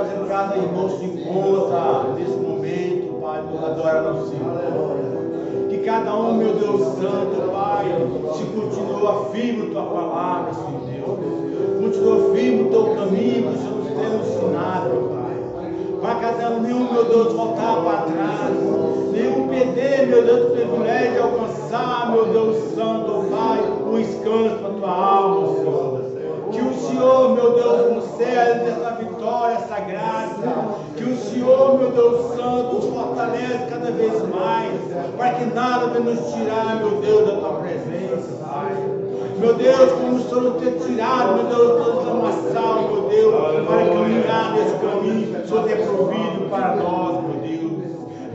fazendo cada irmão se encontra nesse momento, Pai, adorando ao Senhor. Que cada um, meu Deus Santo, Pai, se continua firme na Tua palavra, Senhor Deus. Continua firme no Teu caminho, que o Senhor nos tem ensinado, Pai. Para cada um, nenhum, meu Deus, voltar para trás. Nenhum perder, meu Deus, o privilégio de alcançar, meu Deus Santo, Pai, um descanso para a Tua alma, Senhor. Que o Senhor, meu Deus, concede essa vitória, essa graça. Que o Senhor, meu Deus Santo, nos fortalece cada vez mais, para que nada venha nos tirar, meu Deus, da Tua presença, Pai. Meu Deus, como o Senhor tem tirado, meu Deus, toda essa maçã, meu Deus, para caminhar nesse caminho, o Senhor tem provido para nós, meu Deus.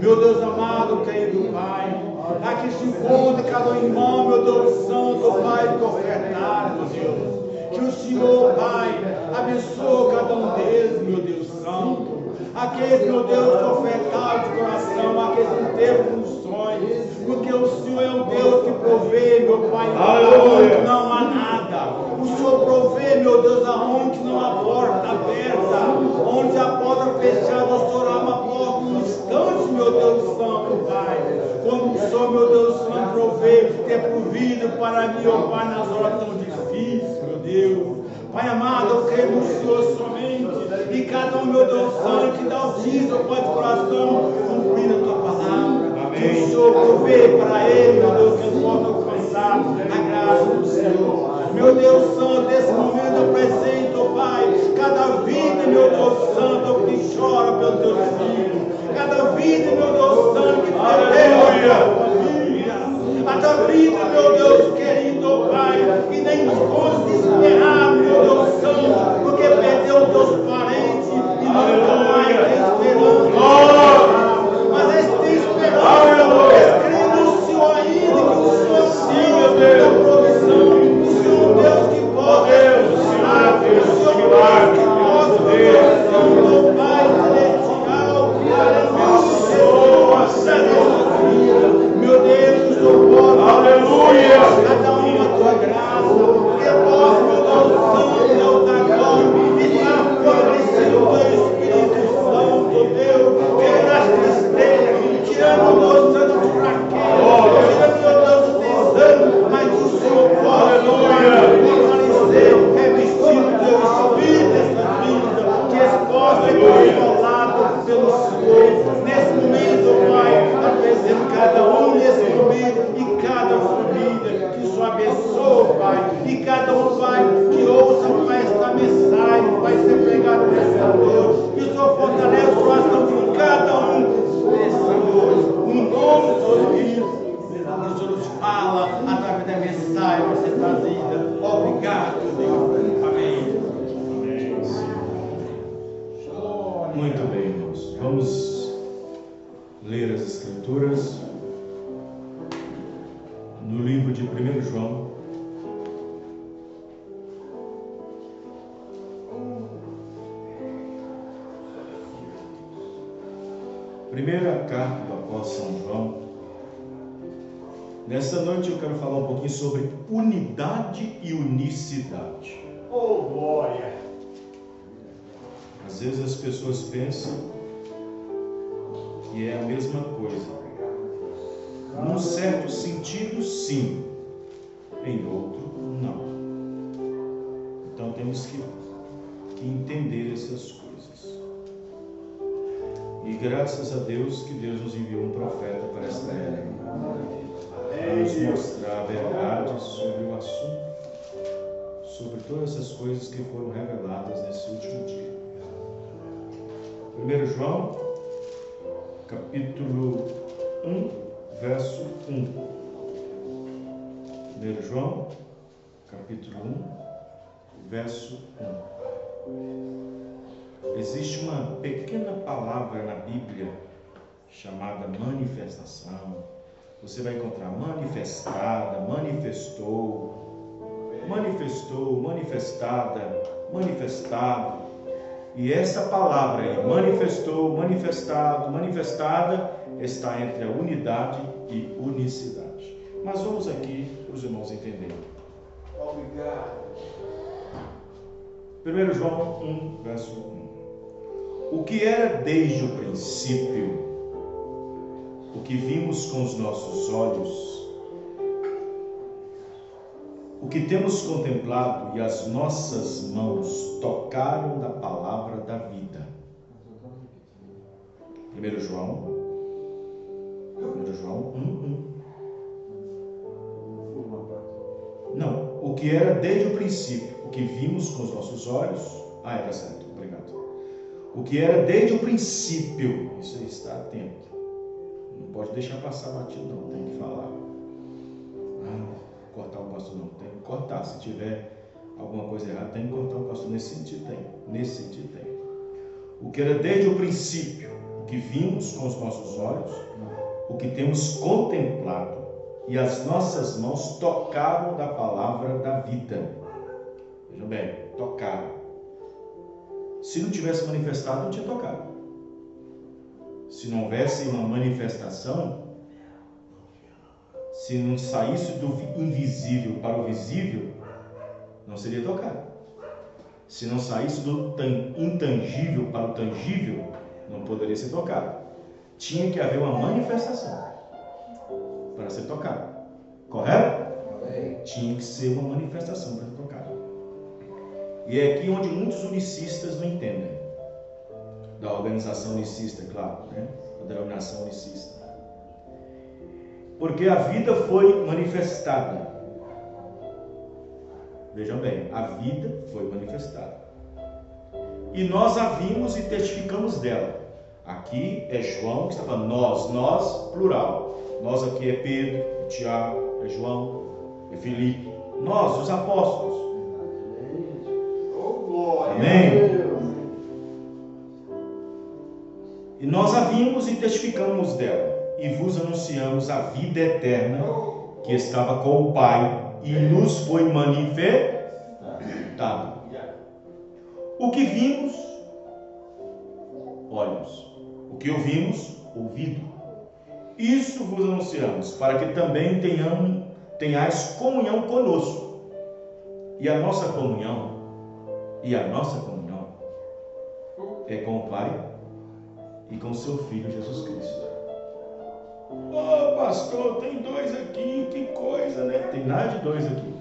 Meu Deus amado, querido Pai, aqui se encontra cada irmão, meu Deus Santo, Pai, que ofertar, meu Deus. Que o Senhor, Pai, abençoe cada um deles, meu Deus Santo. Aqueles, meu Deus, que ofertaram de coração, aqueles que não teve condições, porque o Senhor é um Deus que provê, meu Pai, aonde não há nada. O Senhor provê, meu Deus, aonde não há porta aberta, onde a porta fechada, o Senhor abre uma porta num instante, meu Deus Santo, Pai. Quando o Senhor, meu Deus Santo, provê, ter provido para mim, ó Pai, nas horas tão difíceis, meu Deus. Pai amado, eu creio no Senhor somente. E cada um, meu Deus Santo, que dá o dízimo, Pai, de coração, cumprindo a Tua palavra. Amém. Que o Senhor provê para ele, meu Deus, que ele possa alcançar a graça do Senhor. Meu Deus Santo, nesse momento eu apresento, Pai, cada vida, meu Deus Santo, que chora pelos Teus filhos. Cada vida, meu Deus Santo, que perdeu a tua família. A tua vida, meu Deus querido, Pai, que nem os contos esperar, meu Deus Santo, porque perdeu os teus parentes e não mais tem esperança. Mas eles têm esperança, eles creem no Senhor ainda, que o Senhor Deus da provisão, o Senhor Deus que pode ensinar, o Senhor Deus que pode provisão, Pai celestial, meu Deus, o Senhor pode, aleluia, cada um a Tua graça, que possa, meu Deus Santo, Deus da glória, estar fortalecido o Teu Espírito Santo, Deus, tirando as tristezas, tirando, meu Deus Santo, de fraqueza, tirando, meu Deus, o desânimo, mas o Senhor pode, fortalecer, revestir o Teu Espírito dessa vida, que eles possam ser consolados pelo Senhor. Nesse momento, Pai, apresento cada um nesse momento e cada família, que o Senhor abençoe, Pai, e cada um, Pai, que ouça, Pai, esta mensagem, vai ser pregado nessa noite, que o Senhor fortalece o coração de cada um nessa noite, no nome do Senhor Cristo, que o Senhor nos fala através da mensagem que você trazida. Obrigado, Deus. Amém. Muito bem, irmãos. Vamos ler as Escrituras no livro de 1 João. Primeira carta do apóstolo São João. Nessa noite eu quero falar um pouquinho sobre unidade e unicidade. Oh, glória! Às vezes as pessoas pensam que é a mesma coisa. Num certo sentido, sim. Em outro, não. Então temos que entender essas coisas. E graças a Deus que Deus nos enviou um profeta para esta era, para nos mostrar a verdade sobre o assunto, sobre todas essas coisas que foram reveladas nesse último dia. 1 João, capítulo 1, verso 1. 1 João, capítulo 1, verso 1. Existe uma pequena palavra na Bíblia chamada manifestação. Você vai encontrar manifestada, manifestou, manifestada, manifestado. E essa palavra aí, manifestou, manifestado, manifestada, está entre a unidade e unicidade. Mas vamos aqui para os irmãos entenderem. Obrigado. 1 João 1, verso 1. O que era desde o princípio, o que vimos com os nossos olhos, o que temos contemplado e as nossas mãos tocaram da palavra da vida. 1 João 1:1. Não, o que era desde o princípio, o que vimos com os nossos olhos. Tá certo, obrigado. O que era desde o princípio, isso aí, está atento. Não pode deixar passar batido, não, tem que falar. Cortar o pastor, não, tem que cortar. Se tiver alguma coisa errada, tem que cortar o pastor. Nesse sentido, tem. O que era desde o princípio, o que vimos com os nossos olhos, o que temos contemplado, e as nossas mãos tocaram da palavra da vida. Vejam bem, tocaram. Se não tivesse manifestado, não tinha tocado. Se não houvesse uma manifestação, se não saísse do invisível para o visível, não seria tocado. Se não saísse do intangível para o tangível, não poderia ser tocado. Tinha que haver uma manifestação para ser tocado. Correto? Tinha que ser uma manifestação para ser tocado. E é aqui onde muitos unicistas não entendem. Da organização unicista, claro, né? Da denominação unicista. Porque a vida foi manifestada. Vejam bem, a vida foi manifestada. E nós a vimos e testificamos dela. Aqui é João que está falando nós, plural. Nós aqui é Pedro, é Tiago, é João, é Filipe. Nós, os apóstolos. Amém? E nós a vimos e testificamos dela. E vos anunciamos a vida eterna que estava com o Pai e nos foi manifestada. O que vimos, olhos. O que ouvimos, ouvido. Isso vos anunciamos, para que também tenhais comunhão conosco. E a nossa comunhão é com o Pai e com o seu Filho Jesus Cristo. Pastor, tem dois aqui, que coisa, né? Tem nada de dois aqui.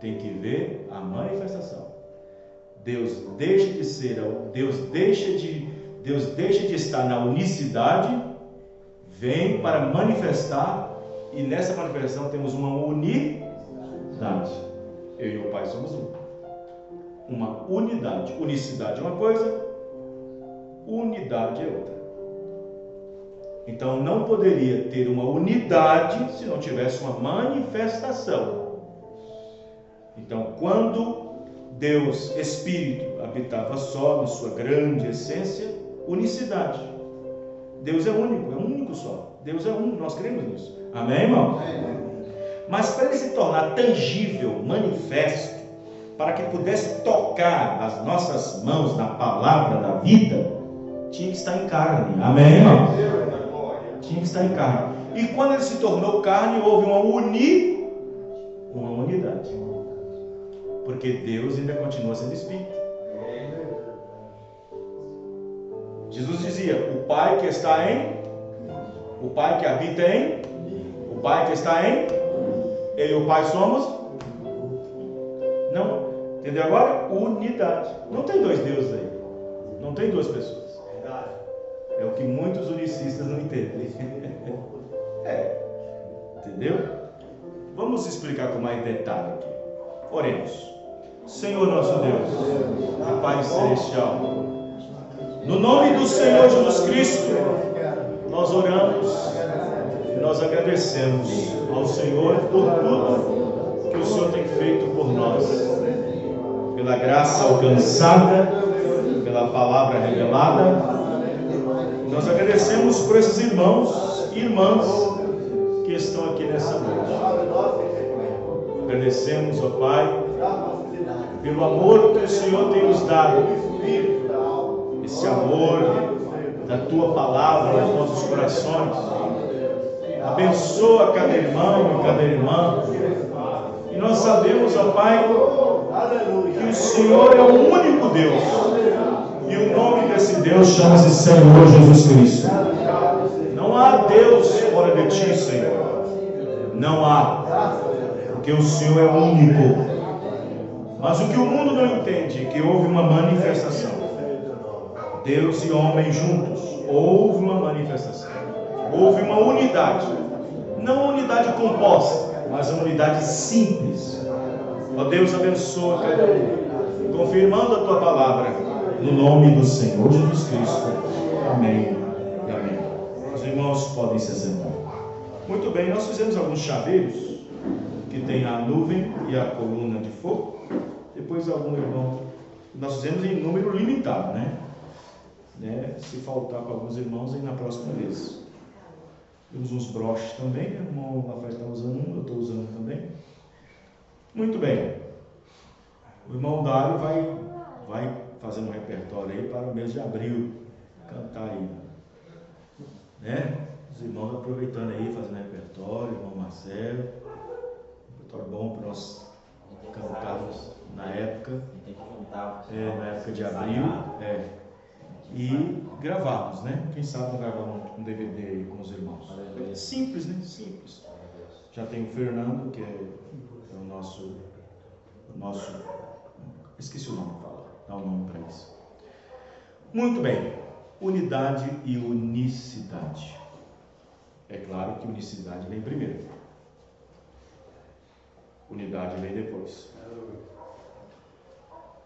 Tem que ver a manifestação. Deus deixa de estar na unicidade, vem para manifestar, e nessa manifestação temos uma unidade. Eu e o Pai somos um. Uma unidade. Unicidade é uma coisa, unidade é outra. Então não poderia ter uma unidade se não tivesse uma manifestação. Então quando Deus, Espírito, habitava só na sua grande essência, unicidade. Deus é único só. Deus é um, nós cremos nisso. Amém, irmão? Mas para ele se tornar tangível, manifesto, para que pudesse tocar as nossas mãos na palavra da vida, tinha que estar em carne. Amém, irmão? Tinha que estar em carne. E quando ele se tornou carne, houve uma unidade. Porque Deus ainda continua sendo Espírito. Jesus dizia: o Pai que está em, o Pai que habita em, o Pai que está em, eu e o Pai somos. Não, entendeu agora? Unidade. Não tem dois deuses aí. Não tem duas pessoas. É o que muitos unicistas não entendem. Entendeu? Vamos explicar com mais detalhe aqui. Oremos. Senhor nosso Deus, Pai Celestial, no nome do Senhor Jesus Cristo, nós oramos e nós agradecemos ao Senhor por tudo que o Senhor tem feito por nós, pela graça alcançada, pela palavra revelada. Nós agradecemos por esses irmãos e irmãs que estão aqui nessa noite. Agradecemos, ó Pai, pelo amor que o Senhor tem nos dado, esse amor da Tua palavra nos nossos corações. Abençoa cada irmão e cada irmã, e nós sabemos, ó Pai, que o Senhor é o único Deus. E o nome desse Deus chama-se Senhor Jesus Cristo. Não há Deus fora de ti, Senhor. Não há. Porque o Senhor é único. Mas o que o mundo não entende é que houve uma manifestação. Deus e homem juntos. Houve uma manifestação. Houve uma unidade. Não uma unidade composta, mas uma unidade simples. Ó Deus, abençoa cada um, confirmando a tua palavra, no nome do Senhor Jesus Cristo. Amém e amém. Os irmãos podem se sentar. Muito bem, nós fizemos alguns chaveiros que tem a nuvem e a coluna de fogo. Depois algum irmão, nós fizemos em número limitado, né? Se faltar para alguns irmãos, aí na próxima vez. Temos uns broches também, o irmão Rafael está usando um, eu estou usando também. Muito bem. O irmão Dário vai fazer um repertório aí para o mês de abril, cantar aí. Os irmãos aproveitando aí, fazendo repertório, irmão Marcelo. Repertório bom para nós cantarmos na época. Na época de abril. E gravarmos, né? Quem sabe gravar um DVD aí com os irmãos. Simples, né? Simples. Já tem o Fernando, que é o nosso. Esqueci o nome, dá um nome para isso. Muito bem. Unidade e unicidade. É claro que unicidade vem primeiro. Unidade vem depois.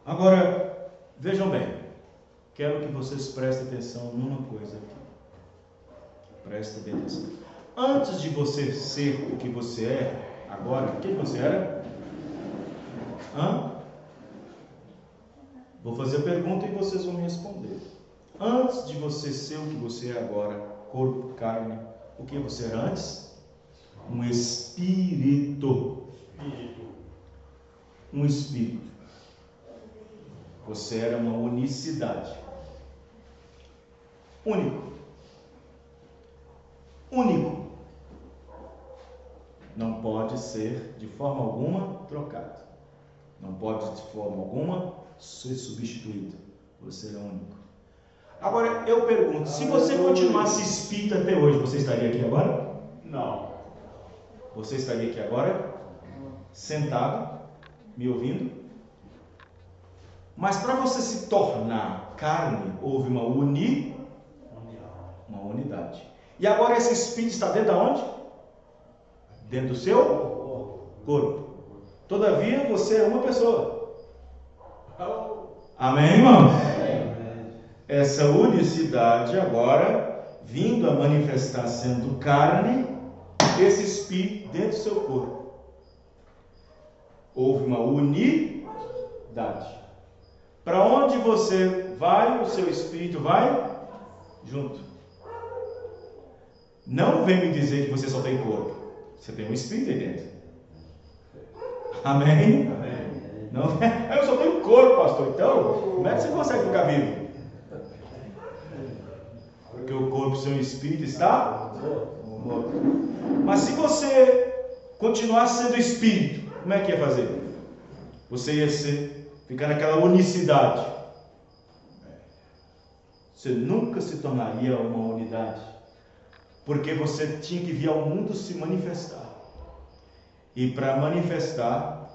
Agora, vejam bem. Quero que vocês prestem atenção numa coisa aqui. Prestem bem atenção. Antes de você ser o que você é, agora, quem você era? Vou fazer a pergunta e vocês vão me responder. Antes de você ser o que você é agora, corpo, carne, o que você era antes? Um espírito. Um espírito. Você era uma unicidade. Único. Não pode ser de forma alguma trocado. Não pode de forma alguma ser substituído. Você é único. Agora eu pergunto, se você continuasse espírito até hoje, você estaria aqui agora? Não. Você estaria aqui agora? Sentado, me ouvindo? Mas para você se tornar carne, houve uma unidade. E agora esse espírito está dentro de onde? Dentro do seu corpo. Todavia você é uma pessoa. Amém, irmãos? Essa unicidade agora, vindo a manifestar sendo carne, esse espírito dentro do seu corpo. Houve uma unidade. Para onde você vai, o seu espírito vai junto. Não vem me dizer que você só tem corpo. Você tem um espírito aí dentro. Amém? Não, eu só tenho corpo, pastor. Então, como é que você consegue ficar vivo? Porque o corpo, seu espírito está morto. Mas se você continuasse sendo espírito, como é que ia fazer? Você ia ficar naquela unicidade. Você nunca se tornaria uma unidade. Porque você tinha que vir ao mundo se manifestar. E para manifestar,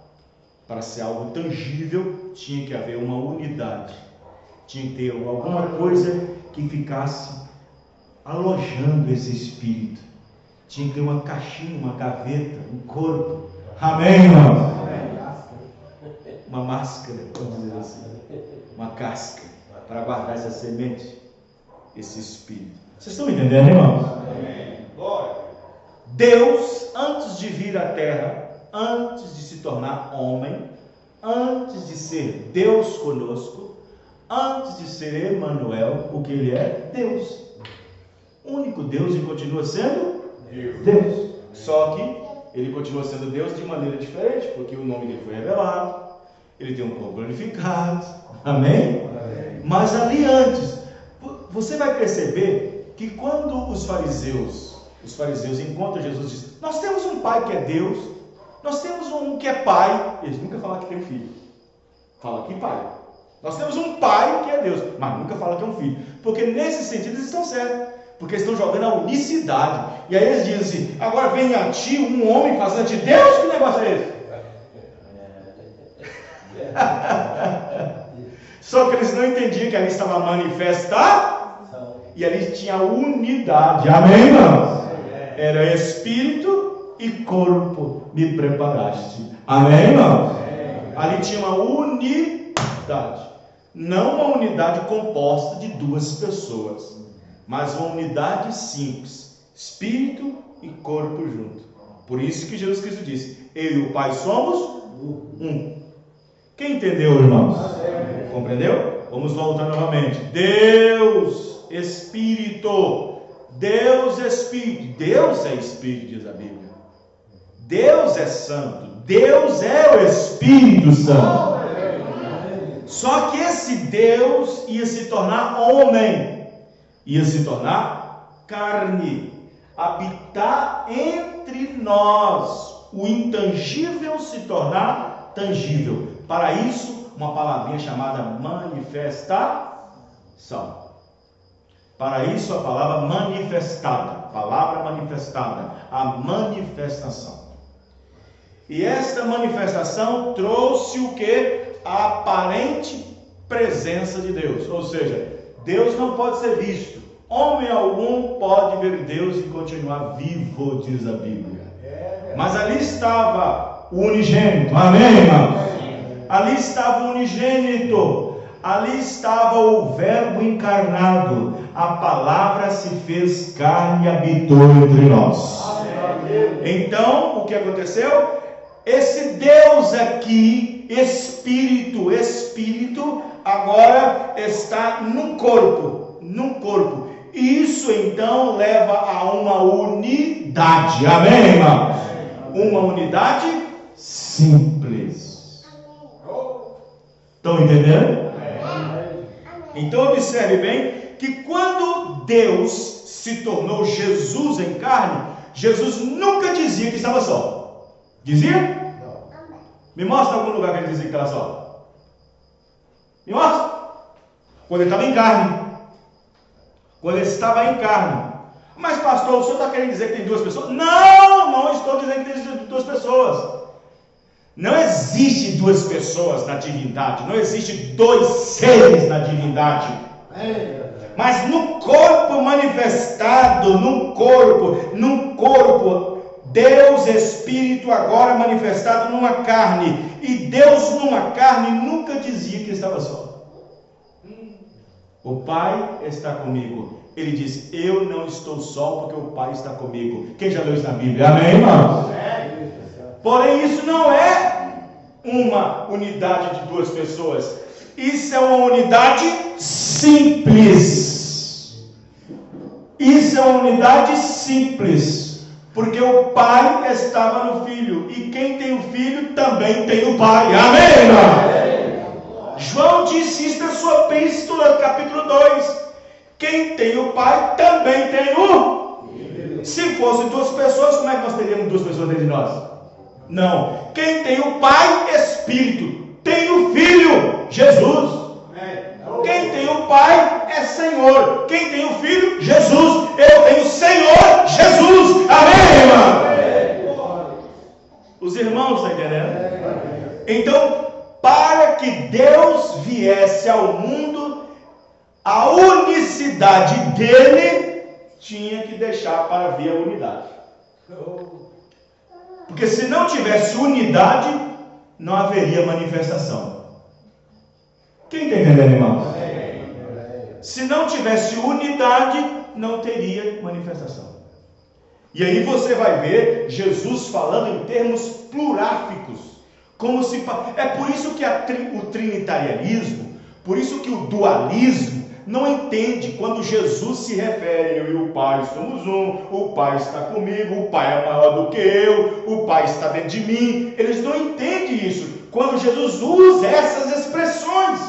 para ser algo tangível, tinha que haver uma unidade. Tinha que ter alguma coisa que ficasse alojando esse espírito. Tinha que ter uma caixinha, uma gaveta, um corpo. Amém, irmão? Uma máscara, vamos dizer assim. Uma casca para guardar essa semente, esse espírito. Vocês estão entendendo, irmãos? Deus, antes de vir à terra, antes de se tornar homem, antes de ser Deus conosco, antes de ser Emanuel, o que ele é? Deus. Único Deus, e continua sendo Deus. Só que ele continua sendo Deus de maneira diferente, porque o nome dele foi revelado, ele tem um corpo glorificado. Amém? Mas ali antes, você vai perceber que quando os fariseus encontram Jesus e dizem: nós temos um Pai que é Deus, Nós temos um que é pai, eles nunca falam que tem um filho. Fala que pai. Nós temos um pai que é Deus, mas nunca fala que é um filho. Porque nesse sentido eles estão certos. Porque eles estão jogando a unicidade. E aí eles dizem assim, agora vem a ti um homem fazendo de Deus, que negócio é esse? Só que eles não entendiam que ali estava manifestar e ali tinha unidade. Amém, irmãos? Era espírito e corpo me preparaste. Amém, irmãos? Ali tinha uma unidade. Não uma unidade composta de duas pessoas, mas uma unidade simples, espírito e corpo junto. Por isso que Jesus Cristo disse, eu e o Pai somos um. Quem entendeu, irmãos? Compreendeu? Vamos voltar novamente. Deus, Espírito. Deus, Espírito. Deus é Espírito, diz a Bíblia. Deus é Santo. Deus é o Espírito Santo. Só que esse Deus ia se tornar homem, ia se tornar carne, habitar entre nós, o intangível se tornar tangível. Para isso, uma palavrinha chamada manifestação. Para isso, a palavra manifestada, a manifestação. E esta manifestação trouxe o que? A aparente presença de Deus. Ou seja, Deus não pode ser visto. Homem algum pode ver Deus e continuar vivo, diz a Bíblia. Mas ali estava o unigênito. Amém, irmãos? Ali estava o unigênito. Ali estava o Verbo encarnado. A palavra se fez carne e habitou entre nós. Então, o que aconteceu? Esse Deus aqui, Espírito, agora está num corpo. E isso então leva a uma unidade. Amém, irmãos? Uma unidade simples. Estão entendendo? Então observe bem que quando Deus se tornou Jesus em carne, Jesus nunca dizia que estava só. Dizia? Não. Me mostra algum lugar que ele dizia que estava só. Me mostra. Quando ele estava em carne. Quando ele estava em carne. Mas pastor, o senhor está querendo dizer que tem duas pessoas? Não estou dizendo que tem duas pessoas. Não existe duas pessoas na divindade. Não existe dois seres na divindade. Mas no corpo manifestado, num corpo, Deus Espírito agora manifestado numa carne. E Deus numa carne nunca dizia que estava só. O Pai está comigo. Ele diz, eu não estou só porque o Pai está comigo. Quem já leu isso na Bíblia? Amém, irmãos? Porém, isso não é uma unidade de duas pessoas. Isso é uma unidade simples. Isso é uma unidade simples. Porque o Pai estava no Filho. E quem tem o Filho também tem o Pai. Amém, irmão? João disse isso na sua epístola, capítulo 2. Quem tem o Pai também tem o Filho. Se fossem duas pessoas, como é que nós teríamos duas pessoas dentro de nós? Não. Quem tem o Pai, Espírito. Tem o Filho, Jesus. Quem tem o Pai é Senhor. Quem tem o Filho, Jesus. Eu tenho o Senhor, Jesus. Amém, irmão? Os irmãos estão entendendo? Então, para que Deus viesse ao mundo, a unicidade dele tinha que deixar para vir a unidade. Porque se não tivesse unidade, não haveria manifestação. Quem está entendendo, irmãos? Se não tivesse unidade, não teria manifestação. E aí você vai ver Jesus falando em termos pluráficos. Como se... É por isso que o trinitarianismo, por isso que o dualismo, não entende quando Jesus se refere, eu e o Pai somos um, o Pai está comigo, o Pai é maior do que eu, o Pai está dentro de mim. Eles não entendem isso quando Jesus usa essas expressões,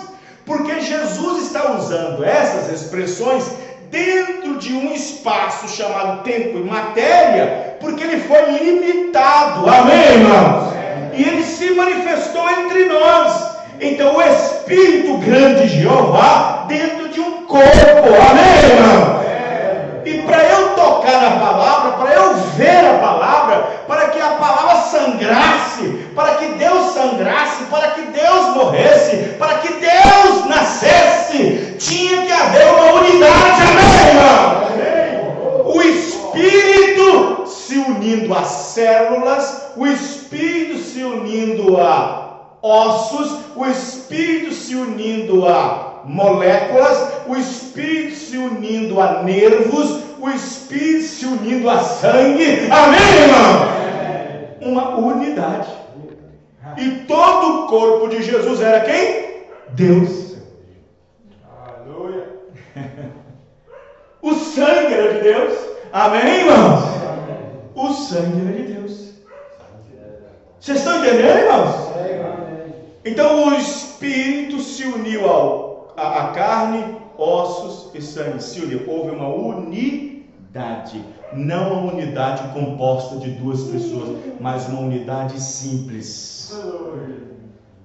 porque Jesus está usando essas expressões dentro de um espaço chamado tempo e matéria, porque ele foi limitado. Amém, irmãos? E ele se manifestou entre nós. Então o Espírito grande de Jeová dentro de um corpo. Amém, irmão? E para eu tocar na palavra, para eu ver a palavra, para que a palavra sangrasse, para que Deus sangrasse, para que Deus morresse, para que Deus nascesse, tinha que haver uma unidade. Amém, irmão? O Espírito se unindo a células, o Espírito se unindo a ossos, o Espírito se unindo a moléculas, o Espírito se unindo a nervos, o Espírito se unindo a sangue. Amém, irmão? Uma unidade. E todo o corpo de Jesus era quem? Deus. Aleluia. O sangue era de Deus. Amém, irmãos? O sangue era de Deus. Vocês estão entendendo, irmãos? Então o Espírito se uniu a carne, ossos e sangue. Se uniu. Houve uma unidade. Não uma unidade composta de duas pessoas, mas uma unidade simples.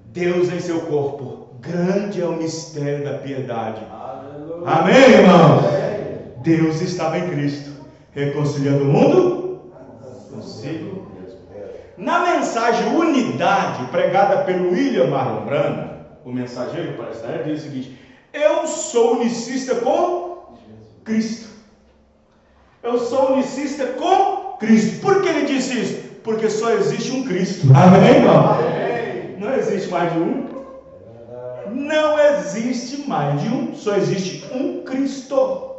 Deus em seu corpo. Grande é o mistério da piedade. Amém, irmãos? Deus estava em Cristo, reconciliando o mundo consigo. Na mensagem unidade, pregada pelo William Marlon Branham, o mensageiro para esta era, diz o seguinte: eu sou unicista com Cristo. Eu sou unicista com Cristo. Por que ele disse isso? Porque só existe um Cristo. Amém, irmão? Não existe mais de um. Não existe mais de um. Só existe um Cristo.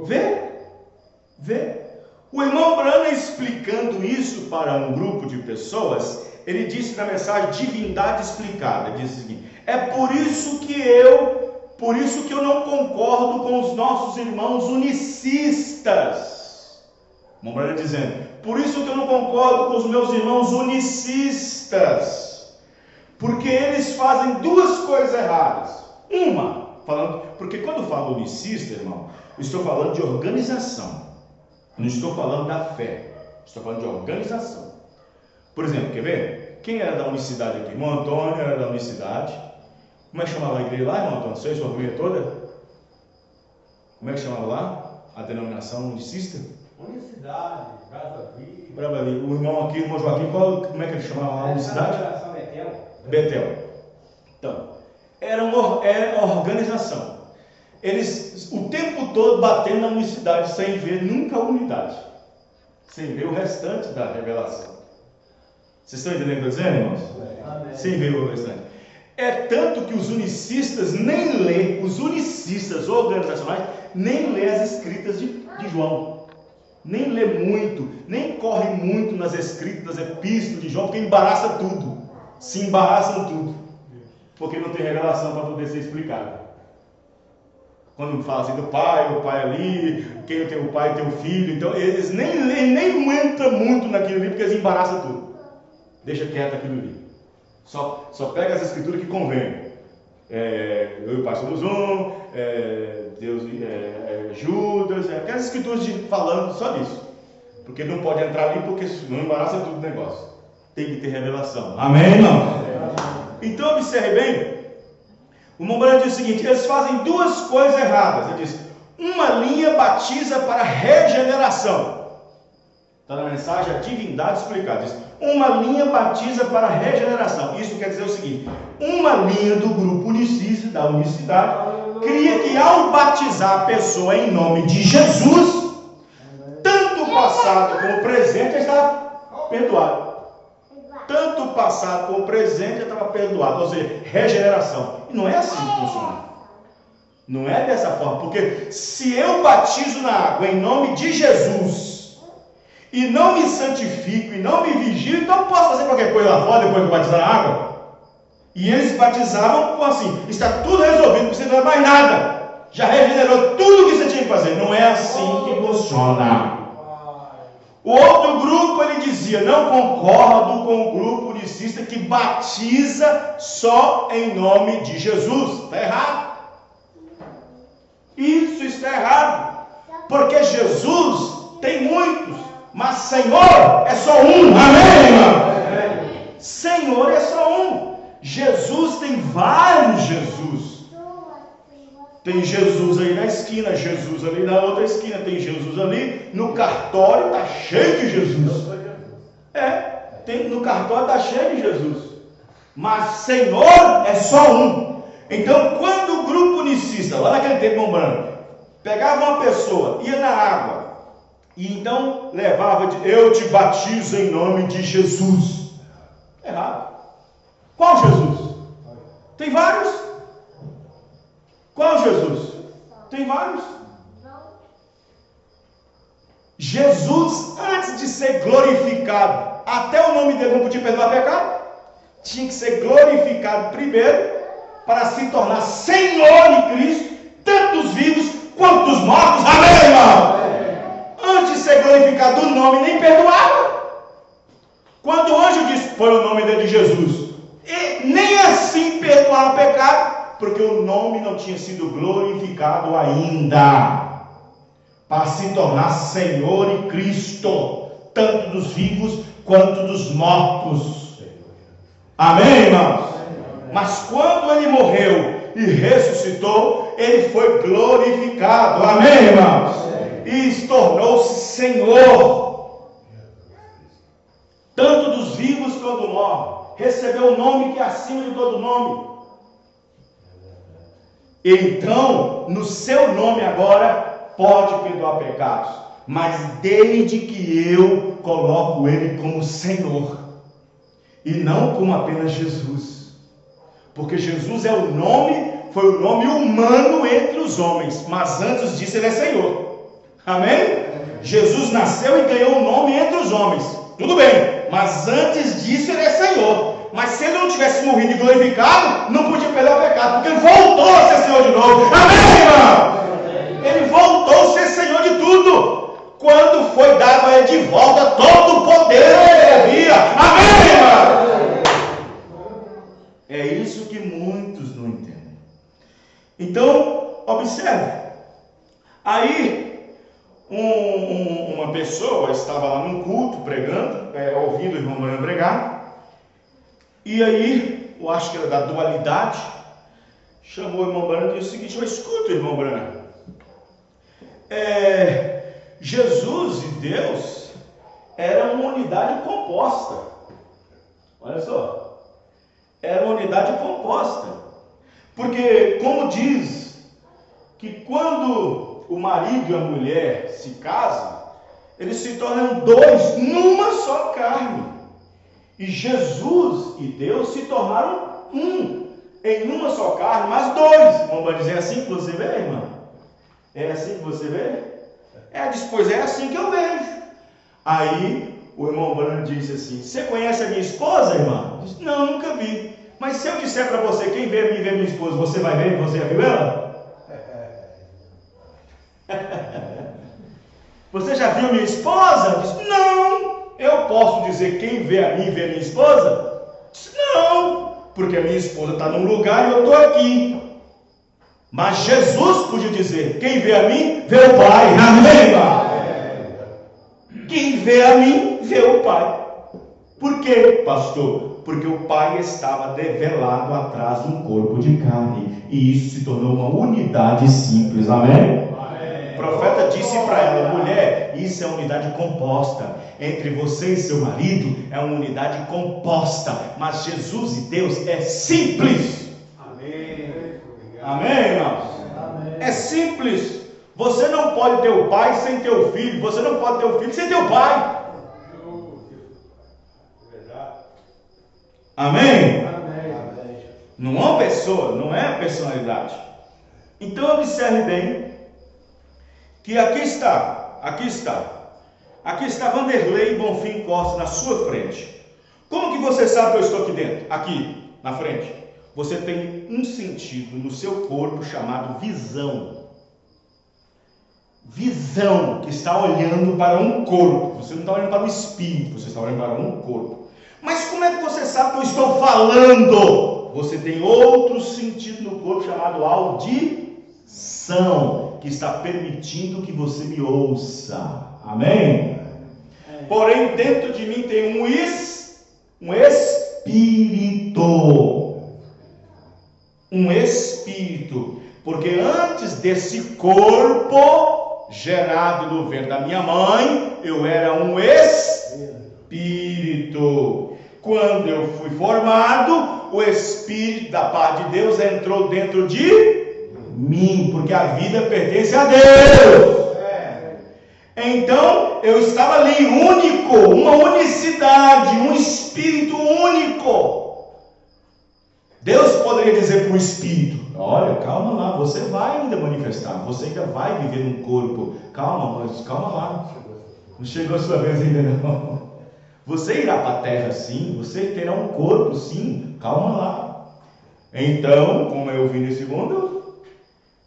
Vê. O irmão Branham, explicando isso para um grupo de pessoas, ele disse na mensagem Divindade Explicada, ele disse o seguinte: é por isso que eu não concordo com os nossos irmãos unicistas. O irmão Branham dizendo: por isso que eu não concordo com os meus irmãos unicistas, porque eles fazem duas coisas erradas. Porque quando eu falo unicista, irmão, eu estou falando de organização. Não estou falando da fé, estou falando de organização. Por exemplo, quer ver? Quem era da unicidade aqui? Irmão Antônio era da unicidade. Como é que chamava a igreja lá, irmão Antônio? Sua família toda? Como é que chamava lá? A denominação unicista? Unicidade, Brava Viva. Brava Viva. O irmão aqui, o irmão Joaquim, como é que ele chamava lá a unicidade? Betel. Então, era uma organização. Eles o tempo todo batendo na unicidade, sem ver nunca a unidade, sem ver o restante da revelação. Vocês estão entendendo o que eu estou dizendo, irmãos? Sem ver o restante. É tanto que os unicistas nem lê, os unicistas organizacionais nem lê as escritas de João, nem lê muito, nem corre muito nas escritas, nas epístolas de João, porque embaraça tudo, se embaraçam tudo, porque não tem revelação para poder ser explicado. Quando fala assim do pai, o pai ali, quem tem o pai tem o filho, então eles nem entram muito naquilo ali, porque eles embaraçam tudo. Deixa quieto aquilo ali. Só pega as escrituras que convém. Eu e o pai somos um, Deus, Judas, aquelas escrituras falando só disso. Porque não pode entrar ali, porque não embaraça tudo o negócio. Tem que ter revelação. Amém, irmão? Então observe bem. O irmão Branham diz o seguinte: eles fazem duas coisas erradas. Ele diz: uma linha batiza para regeneração. Está na mensagem A Divindade Explicada. Diz: uma linha batiza para regeneração. Isso quer dizer o seguinte: uma linha do grupo unicista, da unicidade, cria que ao batizar a pessoa em nome de Jesus, tanto o passado como o presente já está perdoado. Tanto o passado como o presente já estava perdoado. Ou seja, regeneração. E não é assim que funciona. Não é dessa forma. Porque se eu batizo na água em nome de Jesus e não me santifico e não me vigio, então eu posso fazer qualquer coisa lá fora depois de batizar na água. E eles batizavam assim: está tudo resolvido, não precisa mais nada. Já regenerou tudo o que você tinha que fazer. Não é assim que funciona. O outro grupo, ele dizia: não concordo com o grupo unicista que batiza só em nome de Jesus. Está errado. Isso está errado. Porque Jesus tem muitos, mas Senhor é só um. Amém, irmão? Senhor é só um. Jesus tem vários Jesus. Tem Jesus aí na esquina, Jesus ali na outra esquina, tem Jesus ali no cartório, está cheio de Jesus. No cartório está cheio de Jesus. Mas Senhor é só um. Então, quando o grupo unicista, lá naquele tempo, irmão Branco, pegava uma pessoa, ia na água, e então levava eu te batizo em nome de Jesus. Errado. Qual Jesus? Tem vários. Qual Jesus? Tem vários. Jesus, antes de ser glorificado, até o nome dele não podia perdoar pecado, tinha que ser glorificado primeiro, para se tornar Senhor em Cristo, tanto dos vivos quanto dos mortos. Amém, irmão? Antes de ser glorificado, o nome nem perdoava. Quando o anjo disse, põe o nome dele de Jesus, e nem assim perdoava o pecado, porque o nome não tinha sido glorificado ainda, para se tornar Senhor em Cristo, tanto dos vivos quanto dos mortos. Amém, irmãos? Mas quando ele morreu e ressuscitou, ele foi glorificado. Amém, irmãos? E tornou-se Senhor, tanto dos vivos quanto dos mortos. Recebeu o nome que é acima de todo nome. Então, no seu nome agora, pode perdoar pecados, mas desde que eu coloco ele como Senhor, e não como apenas Jesus, porque Jesus é o nome, foi o nome humano entre os homens, mas antes disso ele é Senhor. Amém? Jesus nasceu e ganhou o nome entre os homens, tudo bem, mas antes disso ele é Senhor. Mas se ele não tivesse morrido e glorificado, não podia perder o pecado, porque ele voltou a ser Senhor de novo. Amém, irmão? Ele voltou a ser Senhor de tudo, quando foi dado a ele de volta todo o poder que ele havia. Amém, irmão? É isso que muitos não entendem. Então, observe. Aí, uma pessoa estava lá num culto, pregando, ouvindo o irmão Branham pregar. E aí, eu acho que era da dualidade, chamou o irmão Branham e disse o seguinte: escuta, irmão Branham, Jesus e Deus eram uma unidade composta. Olha só, era uma unidade composta, porque como diz que quando o marido e a mulher se casam, eles se tornam dois numa só carne. E Jesus e Deus se tornaram um, em uma só carne, mas dois. Vamos dizer assim que você vê, irmão? É assim que você vê? Pois é assim que eu vejo. Aí o irmão Branham disse assim: você conhece a minha esposa, irmão? Disse: não, nunca vi. Mas se eu disser para você, quem vê a mim vê a minha esposa, você vai ver? Você já viu ela? Você já viu minha esposa? Disse: não. Eu posso dizer quem vê a mim vê a minha esposa? Disse: não, porque a minha esposa está num lugar e eu estou aqui. Mas Jesus podia dizer: quem vê a mim vê o Pai. Amém, irmão? Quem vê a mim vê o Pai. Por quê, pastor? Porque o Pai estava develado atrás de um corpo de carne, e isso se tornou uma unidade simples. Amém? O profeta disse para ela: mulher, isso é unidade composta. Entre você e seu marido é uma unidade composta, mas Jesus e Deus é simples. Amém. Amém, irmãos? Amém. É simples. Você não pode ter o pai sem ter o filho. Você não pode ter o filho sem ter o pai. Amém? Amém. Não é uma pessoa, não é a personalidade. Então observe bem que aqui está Vanderlei Bonfim Costa na sua frente. Como que você sabe que eu estou aqui dentro? Aqui, na frente. Você tem um sentido no seu corpo chamado visão. Visão, que está olhando para um corpo. Você não está olhando para o espírito, você está olhando para um corpo. Mas como é que você sabe que eu estou falando? Você tem outro sentido no corpo chamado audição, que está permitindo que você me ouça. Amém? Porém, dentro de mim tem um espírito. Um espírito. Porque antes desse corpo gerado no ventre da minha mãe, eu era um espírito. Quando eu fui formado, o Espírito da parte de Deus entrou dentro de mim, porque a vida pertence a Deus. Então, eu estava ali único, uma unicidade, um Espírito único. Deus poderia dizer para o Espírito: olha, calma lá, você vai ainda manifestar, você ainda vai viver num corpo. Calma, mas calma lá. Não chegou a sua vez ainda não. Você irá para a terra sim, você terá um corpo sim, calma lá. Então, como eu vim nesse mundo,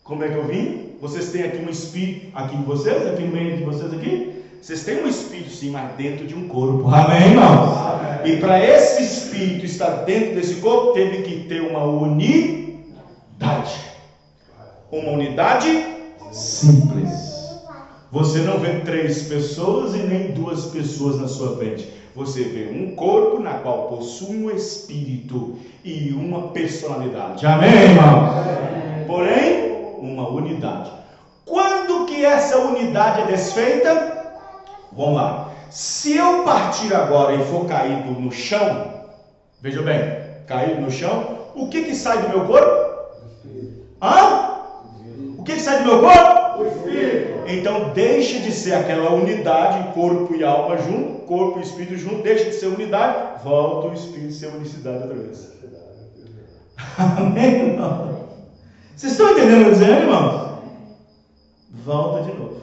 como é que eu vim? Vocês têm aqui um espírito, aqui em vocês, aqui no meio de vocês aqui. Vocês têm um espírito sim, mas dentro de um corpo. Amém, irmãos? Amém. E para esse espírito estar dentro desse corpo, teve que ter uma unidade. Uma unidade simples. Você não vê 3 pessoas e nem 2 pessoas na sua frente. Você vê um corpo na qual possui um espírito e uma personalidade. Amém, irmão? Porém, uma unidade. Quando que essa unidade é desfeita? Vamos lá. Se eu partir agora e for caído no chão, veja bem, caído no chão, o que sai do meu corpo? Hã? O que sai do meu corpo? O espírito. Então deixa de ser aquela unidade, corpo e alma junto, corpo e espírito junto, deixa de ser unidade, volta o espírito a ser unicidade outra vez. Amém, irmão? Vocês estão entendendo o que eu estou dizendo, irmãos? Volta de novo.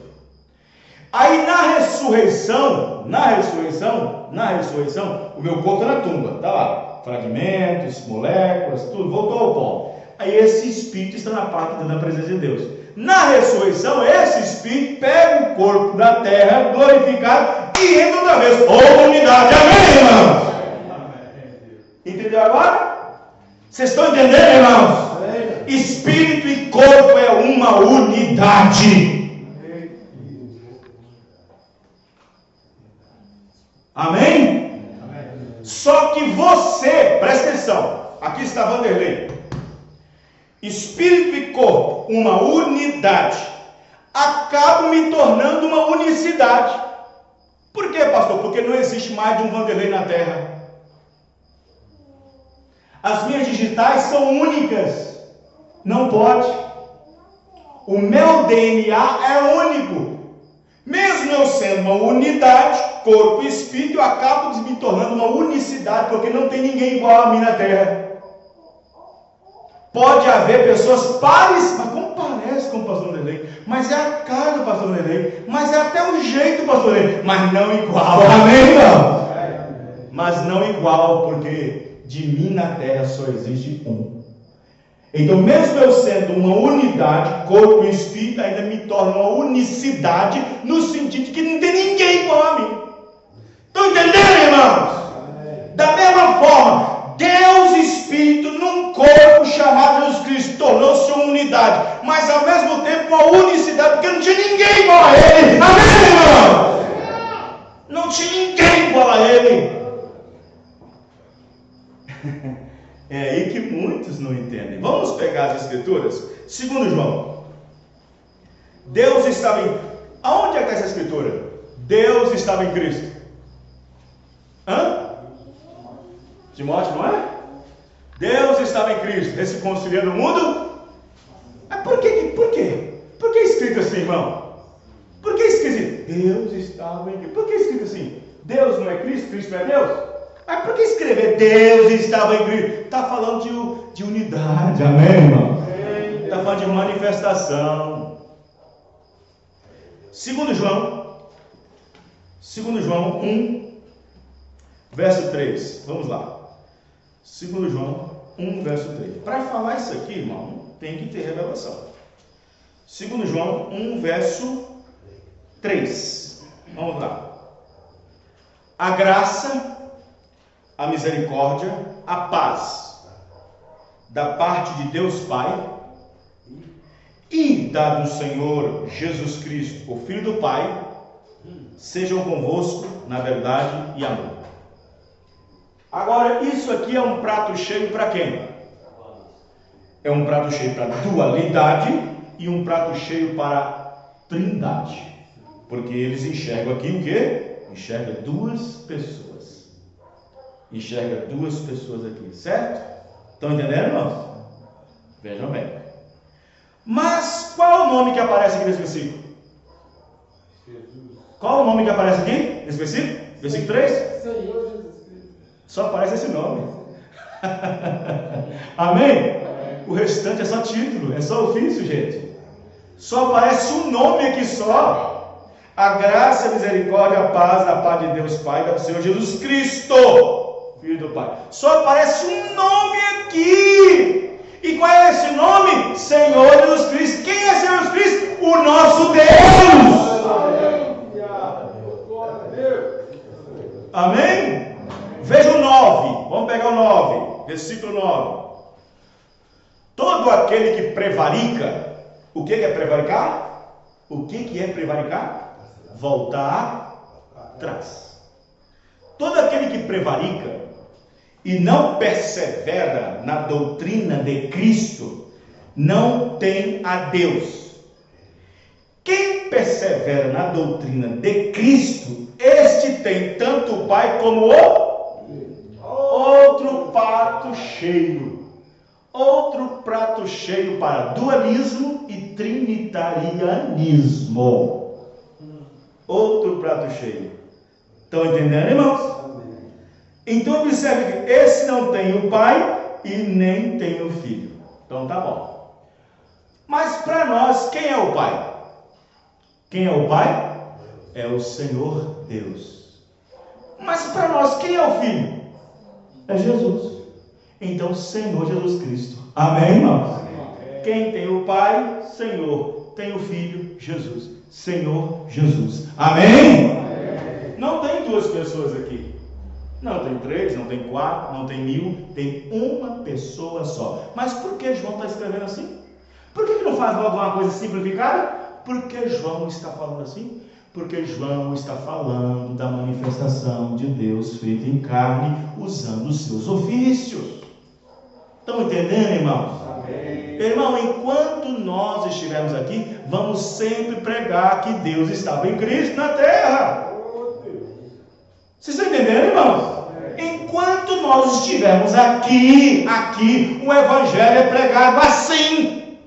Aí na ressurreição, o meu corpo está na tumba, está lá, fragmentos, moléculas, tudo, voltou ao pó. Aí esse espírito está na parte da presença de Deus. Na ressurreição, esse espírito pega o corpo da terra, glorificado, e entra outra vez. Outra unidade. Amém, irmãos? Entendeu agora? Vocês estão entendendo, irmãos? Espírito e corpo é uma unidade. Amém? Só que você, presta atenção, aqui está Vanderlei. Espírito e corpo, uma unidade, acaba me tornando uma unicidade. Por quê, pastor? Porque não existe mais de um Vanderlei na terra. As minhas digitais são únicas. Não pode. O meu DNA é único. Mesmo eu sendo uma unidade, corpo e espírito, eu acabo me tornando uma unicidade, porque não tem ninguém igual a mim na terra. Pode haver pessoas pares, mas como parece com o pastor Vanderlei? Mas é a cara do pastor Vanderlei, mas é até o jeito do pastor Vanderlei, mas não igual. Amém, irmão? Mas não igual, porque de mim na terra só existe um. Então, mesmo eu sendo uma unidade, corpo e espírito, ainda me torna uma unicidade, no sentido de que não tem ninguém igual a mim. Estão entendendo, irmãos? Da mesma forma, Deus e Espírito num corpo chamado Jesus Cristo tornou-se uma unidade, mas ao mesmo tempo uma unicidade, porque não tinha ninguém igual a Ele. Amém, irmão? Não tinha ninguém igual a Ele. É aí que muitos não entendem. Vamos pegar as escrituras? Segundo João, Deus estava em... Aonde é que está essa escritura? Deus estava em Cristo. Hã? Timóteo, não é? Deus estava em Cristo, reconciliando o mundo. Mas por quê? Por que é escrito assim, irmão? Por que é escrito assim? Deus estava em Cristo. Por que é escrito assim? Deus não é Cristo, Cristo não é Deus? Mas por que escrever Deus estava em Cristo? Está falando de unidade, amém, irmão? Está falando de manifestação. Segundo João 1, verso 3. Vamos lá. 2 João 1, verso 3. Para falar isso aqui, irmão, tem que ter revelação. 2 João 1, verso 3. Vamos lá. A graça, a misericórdia, a paz, da parte de Deus Pai e da do Senhor Jesus Cristo, o Filho do Pai, sejam convosco na verdade e amor. Agora, isso aqui é um prato cheio para quem? É um prato cheio para dualidade e um prato cheio para trindade. Porque eles enxergam aqui o quê? Enxerga duas pessoas. Enxerga duas pessoas aqui, certo? Estão entendendo, irmãos? Vejam bem. Mas qual é o nome que aparece aqui nesse versículo? Qual é o nome que aparece aqui nesse versículo? Versículo 3? Senhor Jesus Cristo. Só aparece esse nome. Amém? O restante é só título, é só ofício, gente. Só aparece um nome aqui só. A graça, a misericórdia, a paz da paz de Deus Pai, do Senhor Jesus Cristo, Filho do Pai. Só aparece um nome aqui. E qual é esse nome? Senhor Jesus Cristo. Quem é Senhor Jesus Cristo? O nosso Deus. Amém? Veja o 9. Vamos pegar o 9. Versículo 9. Todo aquele que prevarica. O que é prevaricar? O que é prevaricar? Voltar atrás. Todo aquele que prevarica e não persevera na doutrina de Cristo, não tem a Deus. Quem persevera na doutrina de Cristo, este tem tanto o Pai como o outro prato cheio. Outro prato cheio para dualismo e trinitarianismo. Outro prato cheio. Estão entendendo, irmãos? Então observe que esse não tem o Pai e nem tem o Filho. Então tá bom. Mas para nós, quem é o Pai? Quem é o Pai? É o Senhor Deus. Mas para nós, quem é o Filho? É Jesus. Então, Senhor Jesus Cristo. Amém, irmãos? Quem tem o Pai? Senhor. Tem o Filho? Jesus. Senhor Jesus. Amém? Não tem duas pessoas aqui. Não tem 3, não tem 4, não tem 1000. Tem uma pessoa só. Mas por que João está escrevendo assim? Por que não faz logo uma coisa simplificada? Porque João está falando assim? Porque João está falando da manifestação de Deus feita em carne, usando os seus ofícios. Estão entendendo, irmãos? Amém. Irmão, enquanto nós estivermos aqui, vamos sempre pregar que Deus estava em Cristo na terra. Vocês estão entendendo, irmãos? Enquanto nós estivermos aqui, o Evangelho é pregado assim.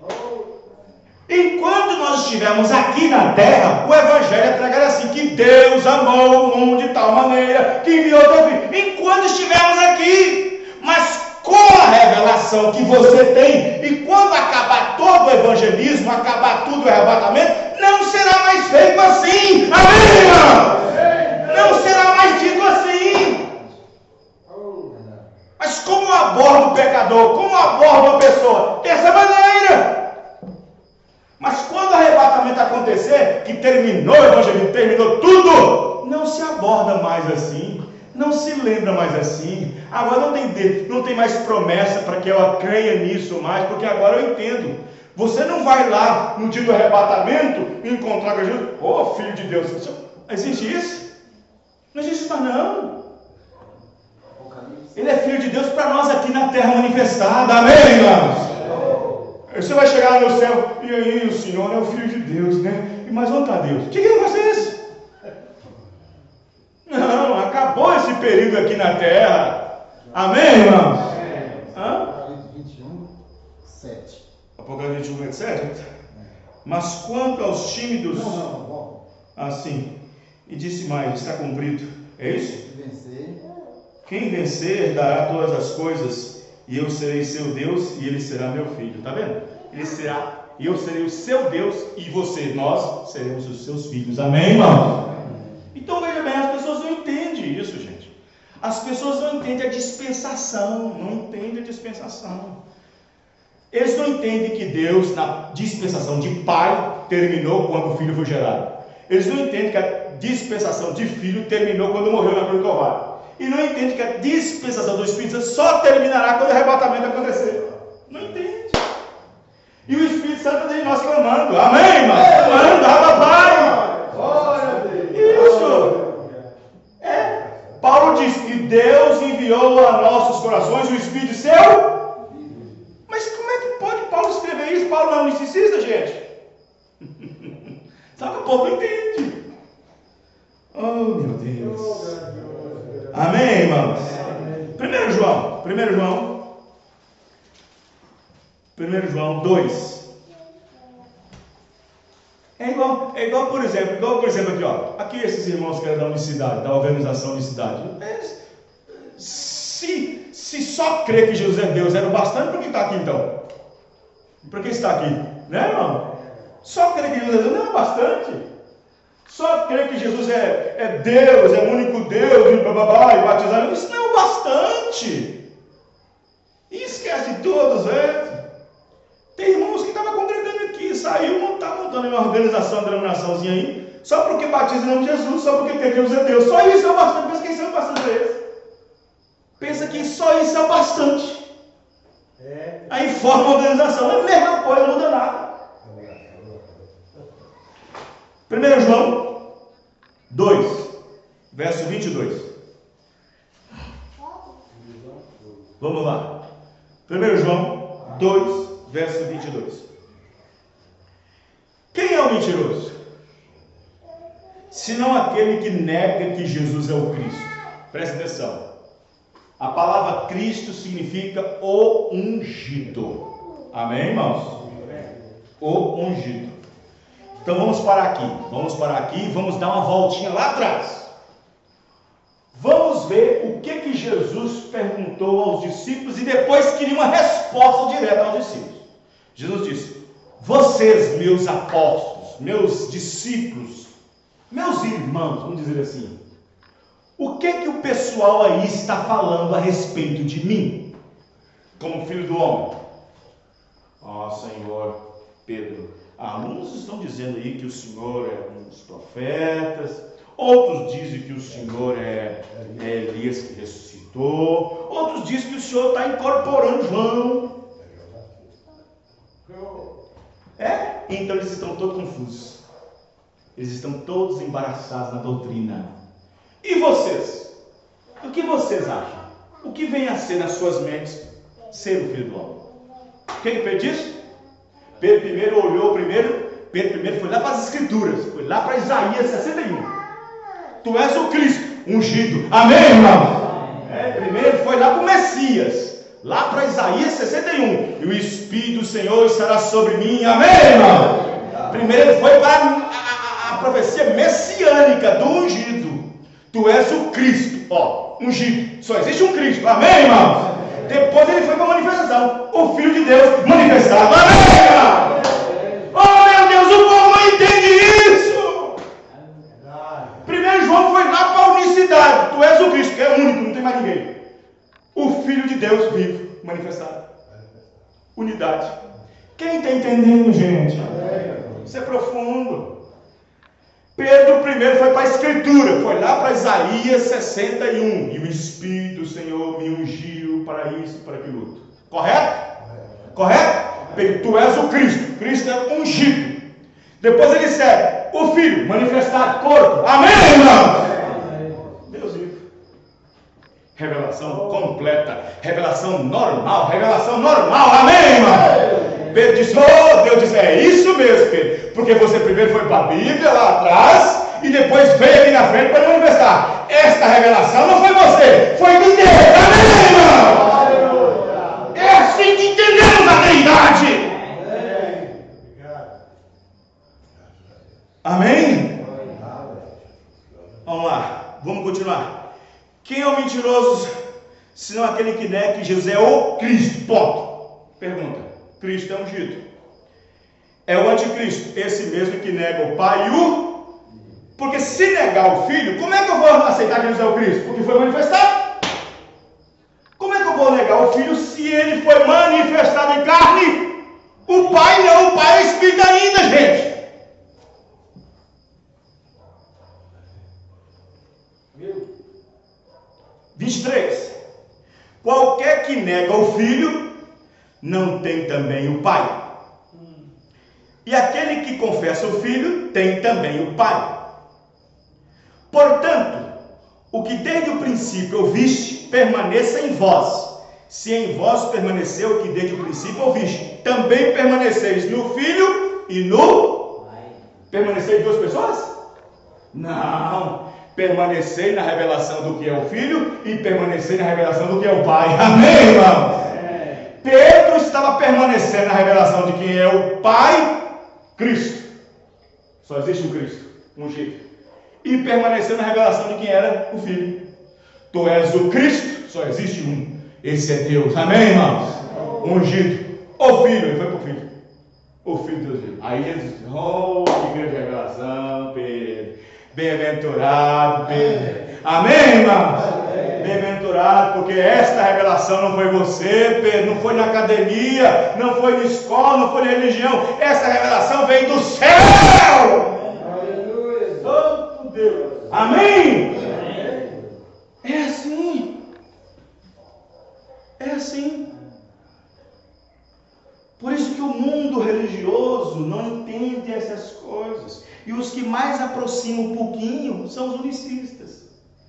Enquanto nós estivermos aqui na terra, o Evangelho é pregado assim, que Deus amou o mundo de tal maneira, que enviou teu Filho. Enquanto estivermos aqui, mas com a revelação que você tem, e quando acabar todo o evangelismo, acabar tudo o arrebatamento, não será mais feito assim. Amém, irmão? Não será mais dito assim. Mas como aborda o pecador? Como aborda a pessoa? Dessa maneira. Mas quando o arrebatamento acontecer, que terminou o evangelismo, terminou tudo, não se aborda mais assim. Não se lembra mais assim. Agora não tem mais promessa para que eu creia nisso mais, porque agora eu entendo. Você não vai lá no dia do arrebatamento encontrar com Jesus. Oh, filho de Deus. Existe isso? Não existe isso mais não. Ele é filho de Deus para nós aqui na terra manifestada. Amém, irmãos? Você vai chegar no céu e aí o Senhor é o filho de Deus, né? Mas onde está Deus? Que negócio é esse? Não, acabou esse período aqui na terra. Amém, irmãos? Apocalipse 21, 7. Apocalipse 21, 7? Mas quanto aos tímidos... Não. Assim. E disse mais, está cumprido. É isso? Vencer. Quem vencer dará todas as coisas, e eu serei seu Deus, e ele será meu filho. Está vendo? Ele será, e eu serei o seu Deus, e você, nós, seremos os seus filhos. Amém, irmão? Então veja bem, as pessoas não entendem isso, gente. As pessoas não entendem a dispensação. Eles não entendem que Deus, na dispensação de pai, terminou quando o filho foi gerado. Eles não entendem que a dispensação de filho terminou quando morreu na cruz do Calvário. E não entendem que a dispensação do Espírito Santo só terminará quando o arrebatamento acontecer. Não entende. E o Espírito Santo está dentro de nós clamando. Amém, irmão? Clamando, Pai. Glória a Deus. Isso. Paulo diz que Deus enviou povo não entende. Oh, meu Deus. Amém, irmãos? 1 João 2. É igual, por exemplo aqui, ó. Aqui esses irmãos que eram da unicidade, da organização unicidade. Se só crer que Jesus é Deus era o bastante, por que está aqui então? Por que está aqui? Né, irmão? Só crer que Jesus é Deus não é o bastante. Só crer que Jesus é Deus, é o único Deus, e batizar, isso não é o bastante. E esquece de todos, Tem irmãos que estavam congregando aqui, saiu, está montando uma organização, uma denominaçãozinha aí, só porque batiza em nome de Jesus, só porque crê que Jesus é Deus. Só isso é o bastante. Pensa que isso é o bastante para eles. Pensa que só isso é o bastante. Aí forma uma organização, é a mesma coisa, não muda nada. 1 João 2, verso 22. Vamos lá. 1 João 2, verso 22. Quem é o mentiroso? Senão aquele que nega que Jesus é o Cristo. Presta atenção. A palavra Cristo significa o ungido. Amém, irmãos? O ungido. Então vamos parar aqui e vamos dar uma voltinha lá atrás. Vamos ver o que Jesus perguntou aos discípulos e depois queria uma resposta direta aos discípulos. Jesus disse: vocês, meus apóstolos, meus discípulos, meus irmãos, vamos dizer assim, o que o pessoal aí está falando a respeito de mim, como filho do homem? Senhor, Pedro, uns estão dizendo aí que o Senhor é um dos profetas, outros dizem que o Senhor é Elias que ressuscitou, outros dizem que o Senhor está incorporando João. Então eles estão todos confusos, eles estão todos embaraçados na doutrina. E vocês? O que vocês acham? O que vem a ser nas suas mentes ser o filho do homem? Quem Pedro disse? Pedro primeiro foi lá para as escrituras, foi lá para Isaías 61. Tu és o Cristo ungido. Amém, irmão? Primeiro foi lá para o Messias, lá para Isaías 61. E o Espírito do Senhor estará sobre mim. Amém, irmão? Primeiro foi para a profecia messiânica do ungido. Tu és o Cristo, ungido. Só existe um Cristo. Amém, irmão? Depois ele foi para a manifestação, o Filho de Deus manifestado. Amém, irmão? Oh, meu Deus, o povo não entende isso. 1 João foi lá para a unicidade. Tu és o Cristo, que é único, não tem mais ninguém. O Filho de Deus vivo, manifestado. Unidade. Quem está entendendo, gente? Isso é profundo. Pedro primeiro foi para a Escritura, foi lá para Isaías 61. E o Espírito do Senhor me ungiu para isso e para aquilo outro. Correto? Correto? Tu és o Cristo. Cristo é ungido. Depois ele segue. O Filho, manifestado, corpo. Amém, irmão? Deus vivo. Revelação completa. Revelação normal. Amém, irmão? Pedro disse: Deus disse, é isso mesmo, Pedro. Porque você primeiro foi para a Bíblia lá atrás e depois veio aqui na frente para manifestar. Esta revelação não foi você, foi de Deus. Amém, irmão? É assim que entendemos a Trindade. Amém? Vamos lá, vamos continuar. Quem é o mentiroso, senão aquele que nega que Jesus é o Cristo? Ponto. Pergunta: Cristo é ungido? É o anticristo, esse mesmo que nega o Pai e o... Porque se negar o Filho, como é que eu vou aceitar que Jesus é o Cristo? Porque foi manifestado. Como é que eu vou negar o Filho se ele foi manifestado em carne? O Pai não, o Pai é Espírito ainda, gente. Viu? 23. Qualquer que nega o Filho, não tem também o Pai. E aquele que confessa o Filho, tem também o Pai. Portanto, o que desde o princípio ouviste, permaneça em vós. Se em vós permaneceu o que desde o princípio ouviste, também permaneceis no Filho e no Permanecer em duas pessoas? Não. Permanecer na revelação do que é o Filho e permanecer na revelação do que é o Pai. Amém, irmão? Pedro estava permanecendo na revelação de quem é o Pai, Cristo. Só existe um Cristo, um jeito. E permanecendo na revelação de quem era o Filho. Tu és o Cristo, só existe um. Esse é Deus. Amém, irmãos? Ungido. O Filho, ele foi para o Filho. O Filho de Deus. Aí Jesus, oh, que grande revelação, Pedro. Bem-aventurado, Pedro. Amém, irmãos? Bem-aventurado, porque esta revelação não foi você, Pedro, não foi na academia, não foi na escola, não foi na religião. Esta revelação veio do céu. Aleluia. Santo Deus. Amém? É assim. É assim. Por isso que o mundo religioso não entende essas coisas. E os que mais aproximam um pouquinho são os unicistas.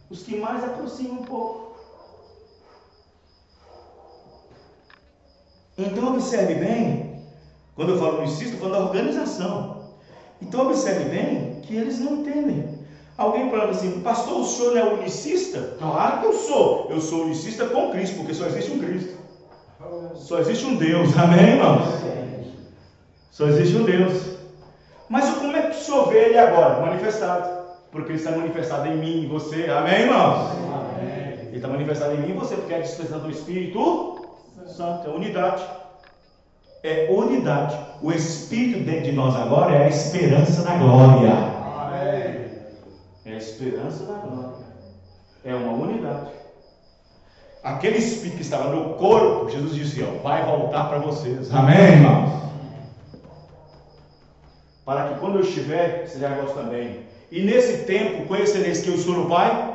Os que mais aproximam um pouco. Então observe bem, quando eu falo unicista, eu falo da organização. Então observe bem que eles não entendem. Alguém fala assim, pastor, o senhor não é unicista? Claro que eu sou. Eu sou unicista com Cristo, porque só existe um Cristo. Só existe um Deus, amém, irmãos? Só existe um Deus. Mas como é que o senhor vê ele agora? Manifestado. Porque ele está manifestado em mim e você, amém, irmãos? Amém. Ele está manifestado em mim e você, porque é a dispensação do Espírito Santo, é unidade. É unidade. O Espírito dentro de nós agora é a esperança da glória. Amém. É a esperança da glória. É uma unidade. Aquele Espírito que estava no corpo, Jesus disse, ó, vai voltar para vocês. Amém, irmãos? Para que quando eu estiver, sejam vós também. E nesse tempo, conhecereis que eu sou no Pai,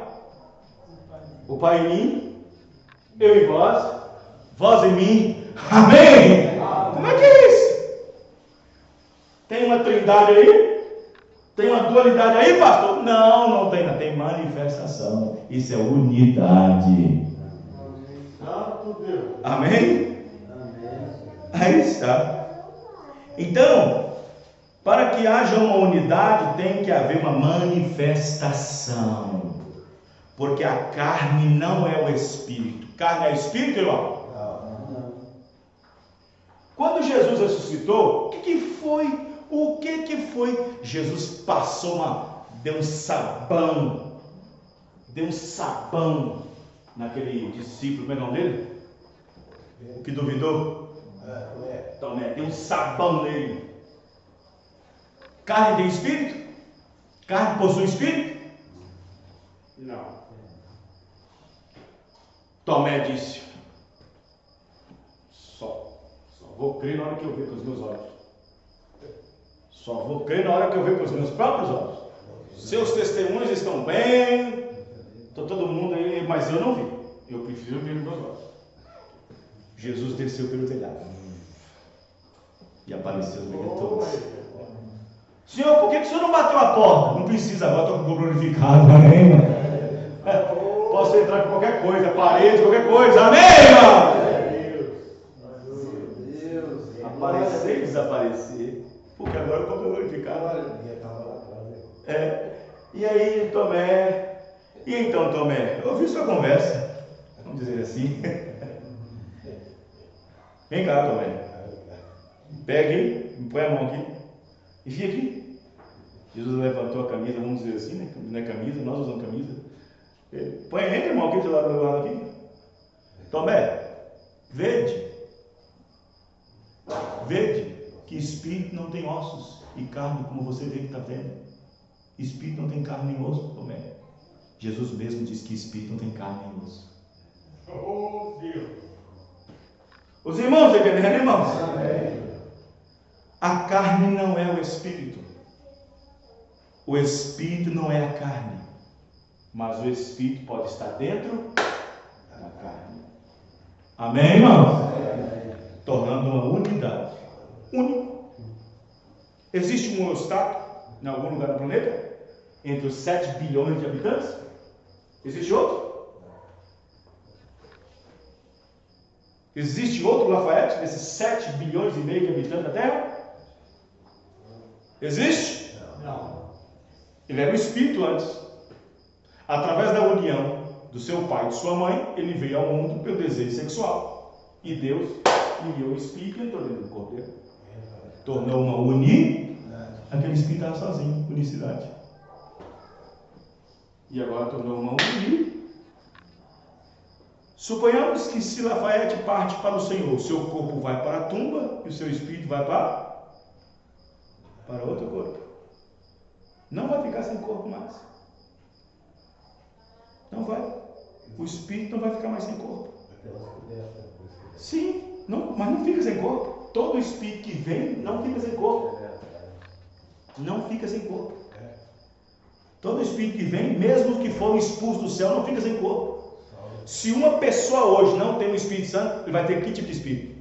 o Pai em mim, eu em vós, vós em mim. Amém? Como é que é isso? Tem uma trindade aí? Tem uma dualidade aí, pastor? Não, não tem, não. Tem manifestação. Isso é unidade. Amém? Aí está. Então, para que haja uma unidade, tem que haver uma manifestação. Porque a carne não é o espírito. Carne é espírito, irmão? Quando Jesus ressuscitou, o que foi? Jesus passou deu um sabão naquele discípulo, como é o nome dele? O que duvidou? Tomé, deu um sabão nele. Carne tem espírito? Carne possui espírito? Não. Tomé disse: Só vou crer na hora que eu ver com os meus olhos. Só vou crer na hora que eu ver com os meus próprios olhos. Seus testemunhos estão bem, está todo mundo aí, mas eu não vi. Eu prefiro ver com meus olhos. Jesus desceu pelo telhado e apareceu no meio de todos. Senhor, por que o senhor não bateu a porta? Não precisa, agora estou glorificado, amém? Posso entrar com qualquer coisa, parede, qualquer coisa, amém, irmão? Aparecer e desaparecer, porque agora eu estou glorificado. E aí, Tomé? E então, Tomé? Eu ouvi sua conversa, vamos dizer assim. Vem cá, Tomé. Pegue, põe a mão aqui. E fica aqui. Jesus levantou a camisa, vamos dizer assim, né? Não é camisa, nós usamos camisa. Põe, entra, irmão, aqui do lado aqui. Tomé, vede que espírito não tem ossos e carne, como você vê que está vendo. Espírito não tem carne nem osso, Tomé. Jesus mesmo diz que espírito não tem carne nem osso. Oh, Deus! Os irmãos, entendendo, irmãos? Amém. A carne não é o espírito. O espírito não é a carne. Mas o espírito pode estar dentro da carne. Amém, irmãos? Amém. Tornando uma unidade. Único. Existe um obstáculo em algum lugar do planeta? Entre os 7 bilhões de habitantes? Existe outro? Existe outro Lafayette nesses 7 bilhões e meio de habitantes da Terra? Existe? Ele era um espírito antes. Através da união do seu pai e de sua mãe, ele veio ao mundo pelo desejo sexual. E Deus enviou o espírito e entrou dentro do corpo dele. Tornou uma aquele espírito estava sozinho, unicidade. E agora tornou uma Suponhamos que se Lafayette parte para o Senhor, o seu corpo vai para a tumba e o seu espírito vai para outro corpo. Não vai ficar sem corpo mais. Não vai. O espírito não vai ficar mais sem corpo. Sim, não, mas não fica sem corpo. Todo espírito que vem não fica sem corpo. Não fica sem corpo. Todo espírito que vem, mesmo que for expulso do céu, não fica sem corpo. Se uma pessoa hoje não tem o Espírito Santo, ele vai ter que tipo de espírito?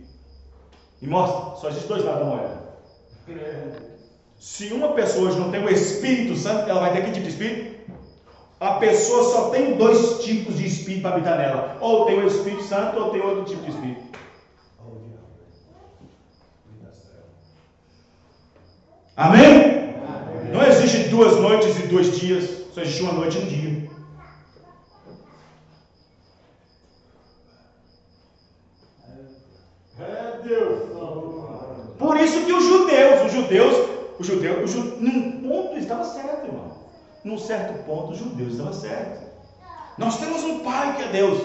E mostra, só existe dois lados da moeda. Se uma pessoa hoje não tem o Espírito Santo, ela vai ter que tipo de espírito? A pessoa só tem dois tipos de espírito para habitar nela. Ou tem o Espírito Santo, ou tem outro tipo de espírito. Amém? Não existe 2 noites e 2 dias, só existe uma noite e um dia. Por isso que os judeus, num ponto estava certo, irmão. Num certo ponto, os judeus estavam certos. Nós temos um pai que é Deus.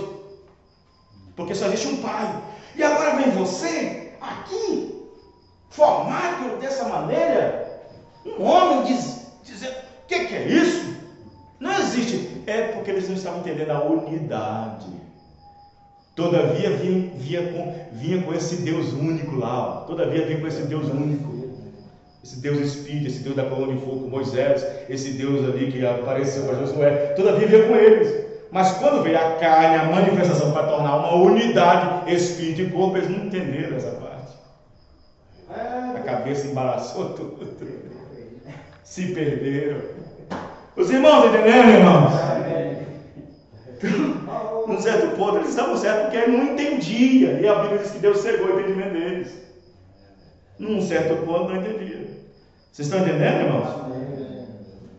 Porque só existe um pai. E agora vem você, aqui, formado dessa maneira, um homem dizer, o que é isso? Não existe. É porque eles não estavam entendendo a unidade. Todavia vinha com esse Deus único lá. Todavia vinha com esse Deus único. Esse Deus Espírito, esse Deus da coluna de fogo com Moisés, esse Deus ali que apareceu para Josué. Todavia vinha com eles. Mas quando veio a carne, a manifestação para tornar uma unidade, Espírito e corpo, eles não entenderam essa parte. A cabeça embaraçou tudo. Se perderam. Os irmãos entenderam, irmãos? Num certo ponto eles estavam certos porque ele não entendia. E a Bíblia diz que Deus cegou o entendimento deles. Num certo ponto não entendia. Vocês estão entendendo, irmãos?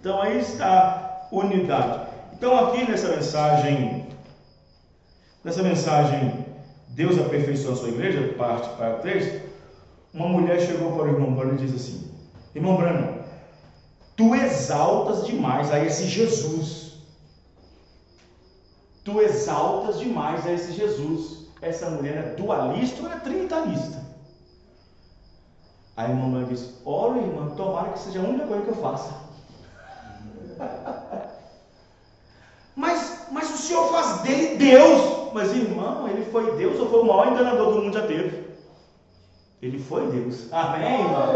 Então aí está a unidade. Então aqui nessa mensagem, Deus aperfeiçoa a sua igreja, parte 3, uma mulher chegou para o irmão Branham e disse assim: irmão Branham, tu exaltas demais a esse Jesus. Tu exaltas demais a esse Jesus. Essa mulher é dualista ou é trinitarista? Aí a irmã disse: olha, irmã, tomara que seja a única coisa que eu faça. Mas o Senhor faz dele Deus. Mas irmão, ele foi Deus ou foi o maior enganador do mundo já teve? Ele foi Deus. Amém, irmão?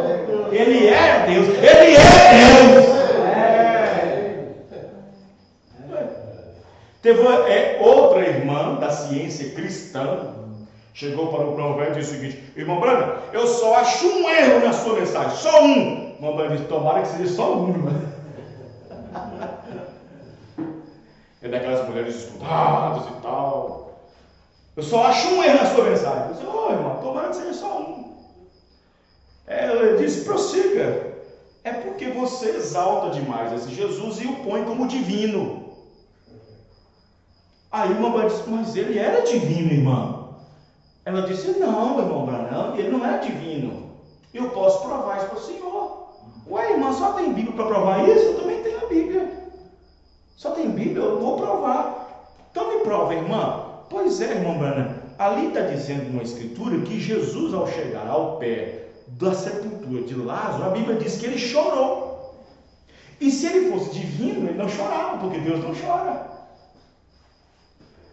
Ele é Deus. Ele é Deus. Teve outra irmã da ciência cristã, chegou para o irmão velho e disse o seguinte: irmão Branham, eu só acho um erro na sua mensagem, só um. O irmão Branham disse: tomara que seja só um, irmão. É daquelas mulheres estudadas e tal. Eu só acho um erro na sua mensagem. Eu disse: ô irmão, tomara que seja só um. Ela disse: prossiga. É porque você exalta demais esse Jesus e o põe como divino. Aí o irmão disse: mas ele era divino, irmã. Ela disse: não, irmão Branham, ele não é divino. Eu posso provar isso para o senhor. Ué, irmã, só tem Bíblia para provar isso? Eu também tenho a Bíblia. Só tem Bíblia, eu vou provar. Então me prova, irmã. Pois é, irmão Branham, ali está dizendo numa escritura que Jesus, ao chegar ao pé da sepultura de Lázaro, a Bíblia diz que ele chorou. E se ele fosse divino, ele não chorava, porque Deus não chora.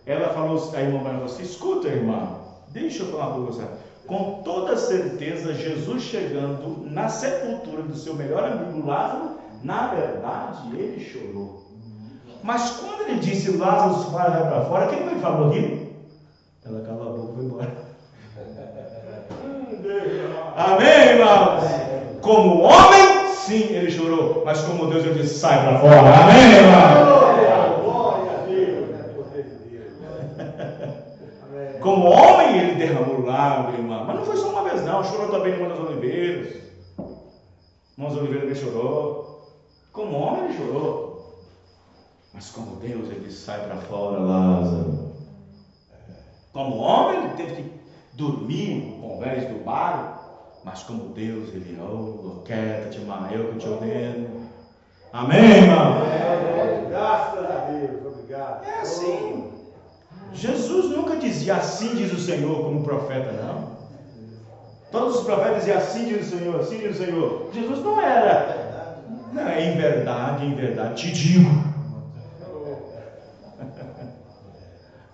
Ela falou, a irmã falou assim: escuta, irmã, deixa eu falar para você. Com toda certeza, Jesus chegando na sepultura do seu melhor amigo Lázaro, na verdade, ele chorou. Mas quando ele disse Lázaro vai para fora, quem foi que falou aqui? Ela calou a boca e foi embora. Amém, irmãos? Como homem, sim, ele chorou. Mas como Deus, ele disse: sai para fora. Amém, irmãos? Como homem, ele derramou lágrimas. Mas não foi só uma vez, não. Chorou também no Monte das Oliveiras. Monte das Oliveiras ele chorou. Como homem ele chorou, mas como Deus ele sai para fora, Lázaro. Como homem ele teve que dormir com o convés do bar, mas como Deus ele, quieta-te, eu que te ordeno. Amém, irmão? Graças a Deus, obrigado. É assim. Jesus nunca dizia assim diz o Senhor como profeta, não. Todos os profetas diziam assim diz o Senhor, assim diz o Senhor. Jesus não era. Não, em verdade te digo.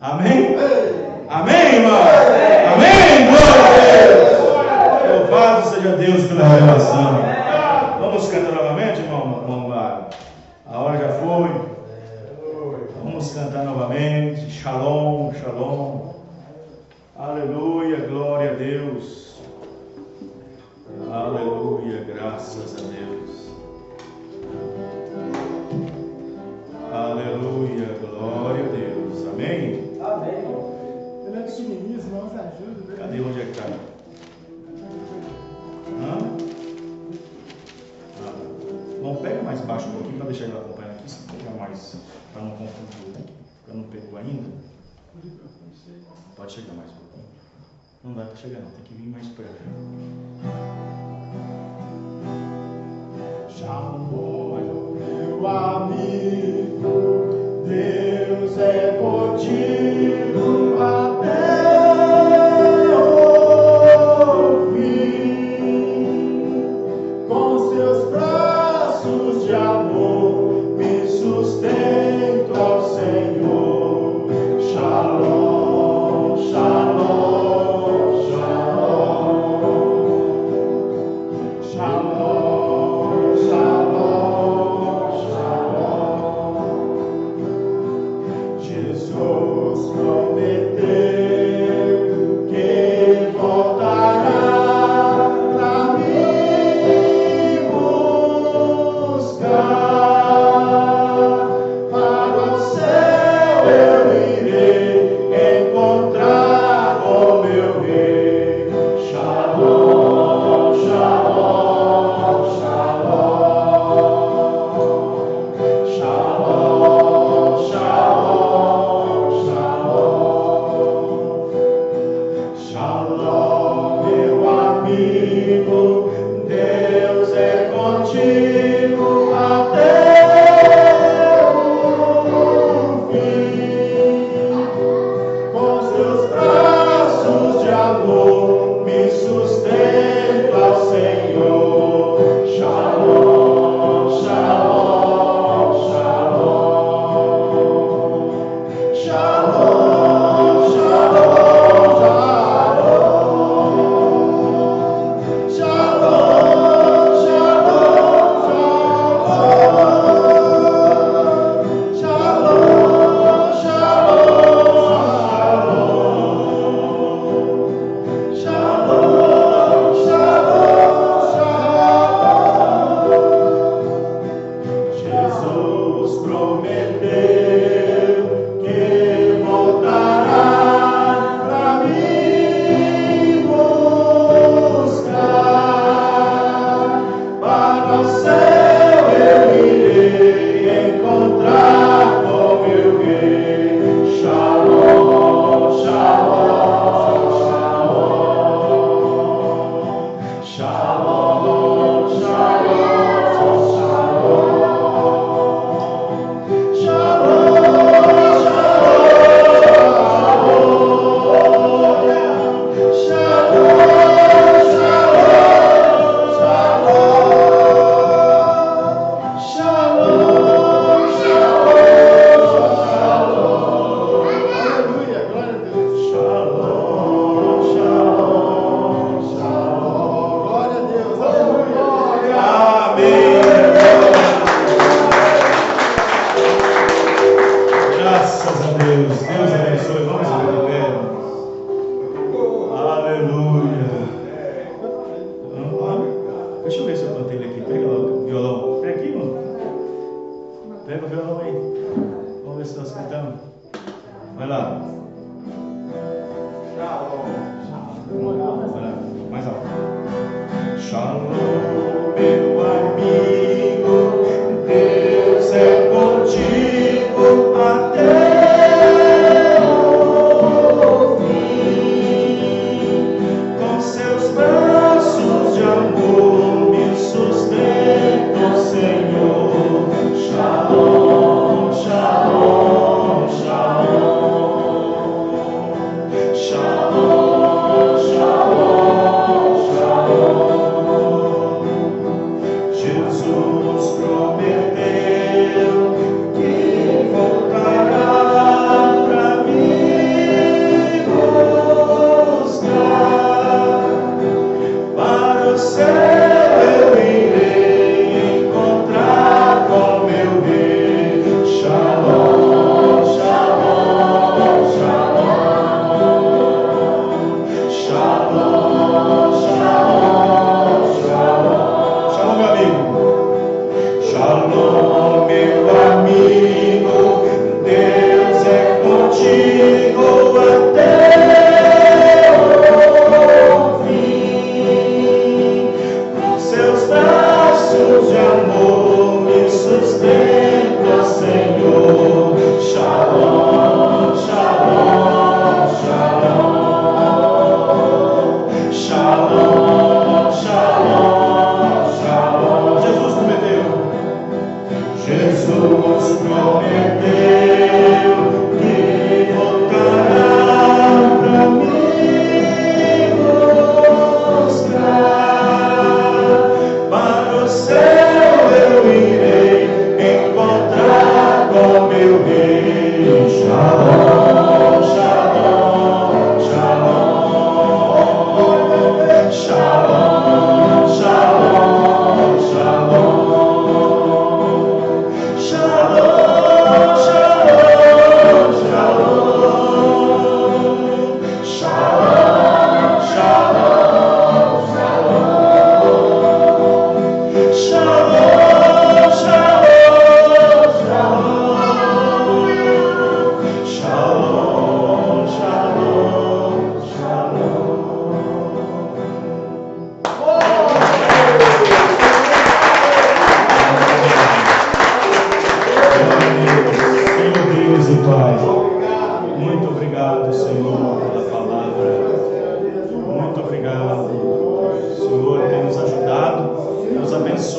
Amém? Amém, irmão? Amém, glória a Deus. Louvado seja Deus pela revelação. Vamos cantar novamente, irmão Mário? A hora já foi. Vamos cantar novamente. Shalom, shalom. Aleluia, glória a Deus. Aleluia, graças a Deus. Aleluia, glória a Deus. Amém? Amém. Ele é pequenininho, senão se ajuda. Cadê? Onde é que está? Bom, pega mais baixo um pouquinho para deixar ele acompanhando aqui. Se pegar mais, para não confundir. Eu não pegou ainda. Pode chegar mais um pouquinho. Não dá para chegar não, tem que vir mais perto. Chamou meu amigo, Deus é contigo até o fim. Com seus braços de amor me sustento ao Senhor. Shalom, shalom, shalom. Shalom, shalom, shalom. Jesus prometeu que voltará pra me buscar. Para o céu eu irei encontrar com meu rei. Shalom, shalom, shalom. Shalom, shalom, shalom. Shalom, meu amigo, Deus é contigo até o fim. Com seus braços de amor me sustento ao Senhor. Shalom, shalom, shalom. Shalom, shalom, shalom. Shalom, shalom, shalom. Shalom, shalom, shalom. Shalom, shalom, shalom. Jesus prometeu que voltará pra me buscar. Para o céu eu irei encontrar com meu rei. Shalom, shalom, shalom. Shalom, shalom, shalom. Aleluia, glória a Deus. Shalom, shalom, shalom. Glória a Deus, aleluia. Amém. Graças a Deus. Deus abençoe. Vamos ficar de pé. Aleluia. Deixa eu ver se eu plantei ele aqui. Pega lá o violão. Pega aqui, mano. Pega o violão aí. Vamos ver se nós cantamos. Vai lá. Vai lá. Mais alto. Shalom, meu amigo.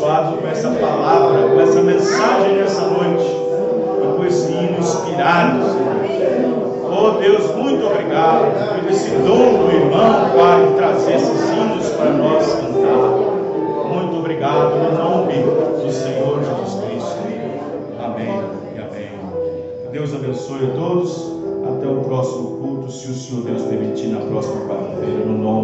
abençoado com essa palavra, com essa mensagem nessa noite, e com esse hino inspirado, Senhor. Oh Deus, muito obrigado por esse dom do irmão, Pai, de trazer esses hinos para nós cantar. Muito obrigado, no nome do Senhor Jesus Cristo. Amém e amém. Que Deus abençoe a todos. Até o próximo culto, se o Senhor Deus permitir, na próxima quarta-feira, no nome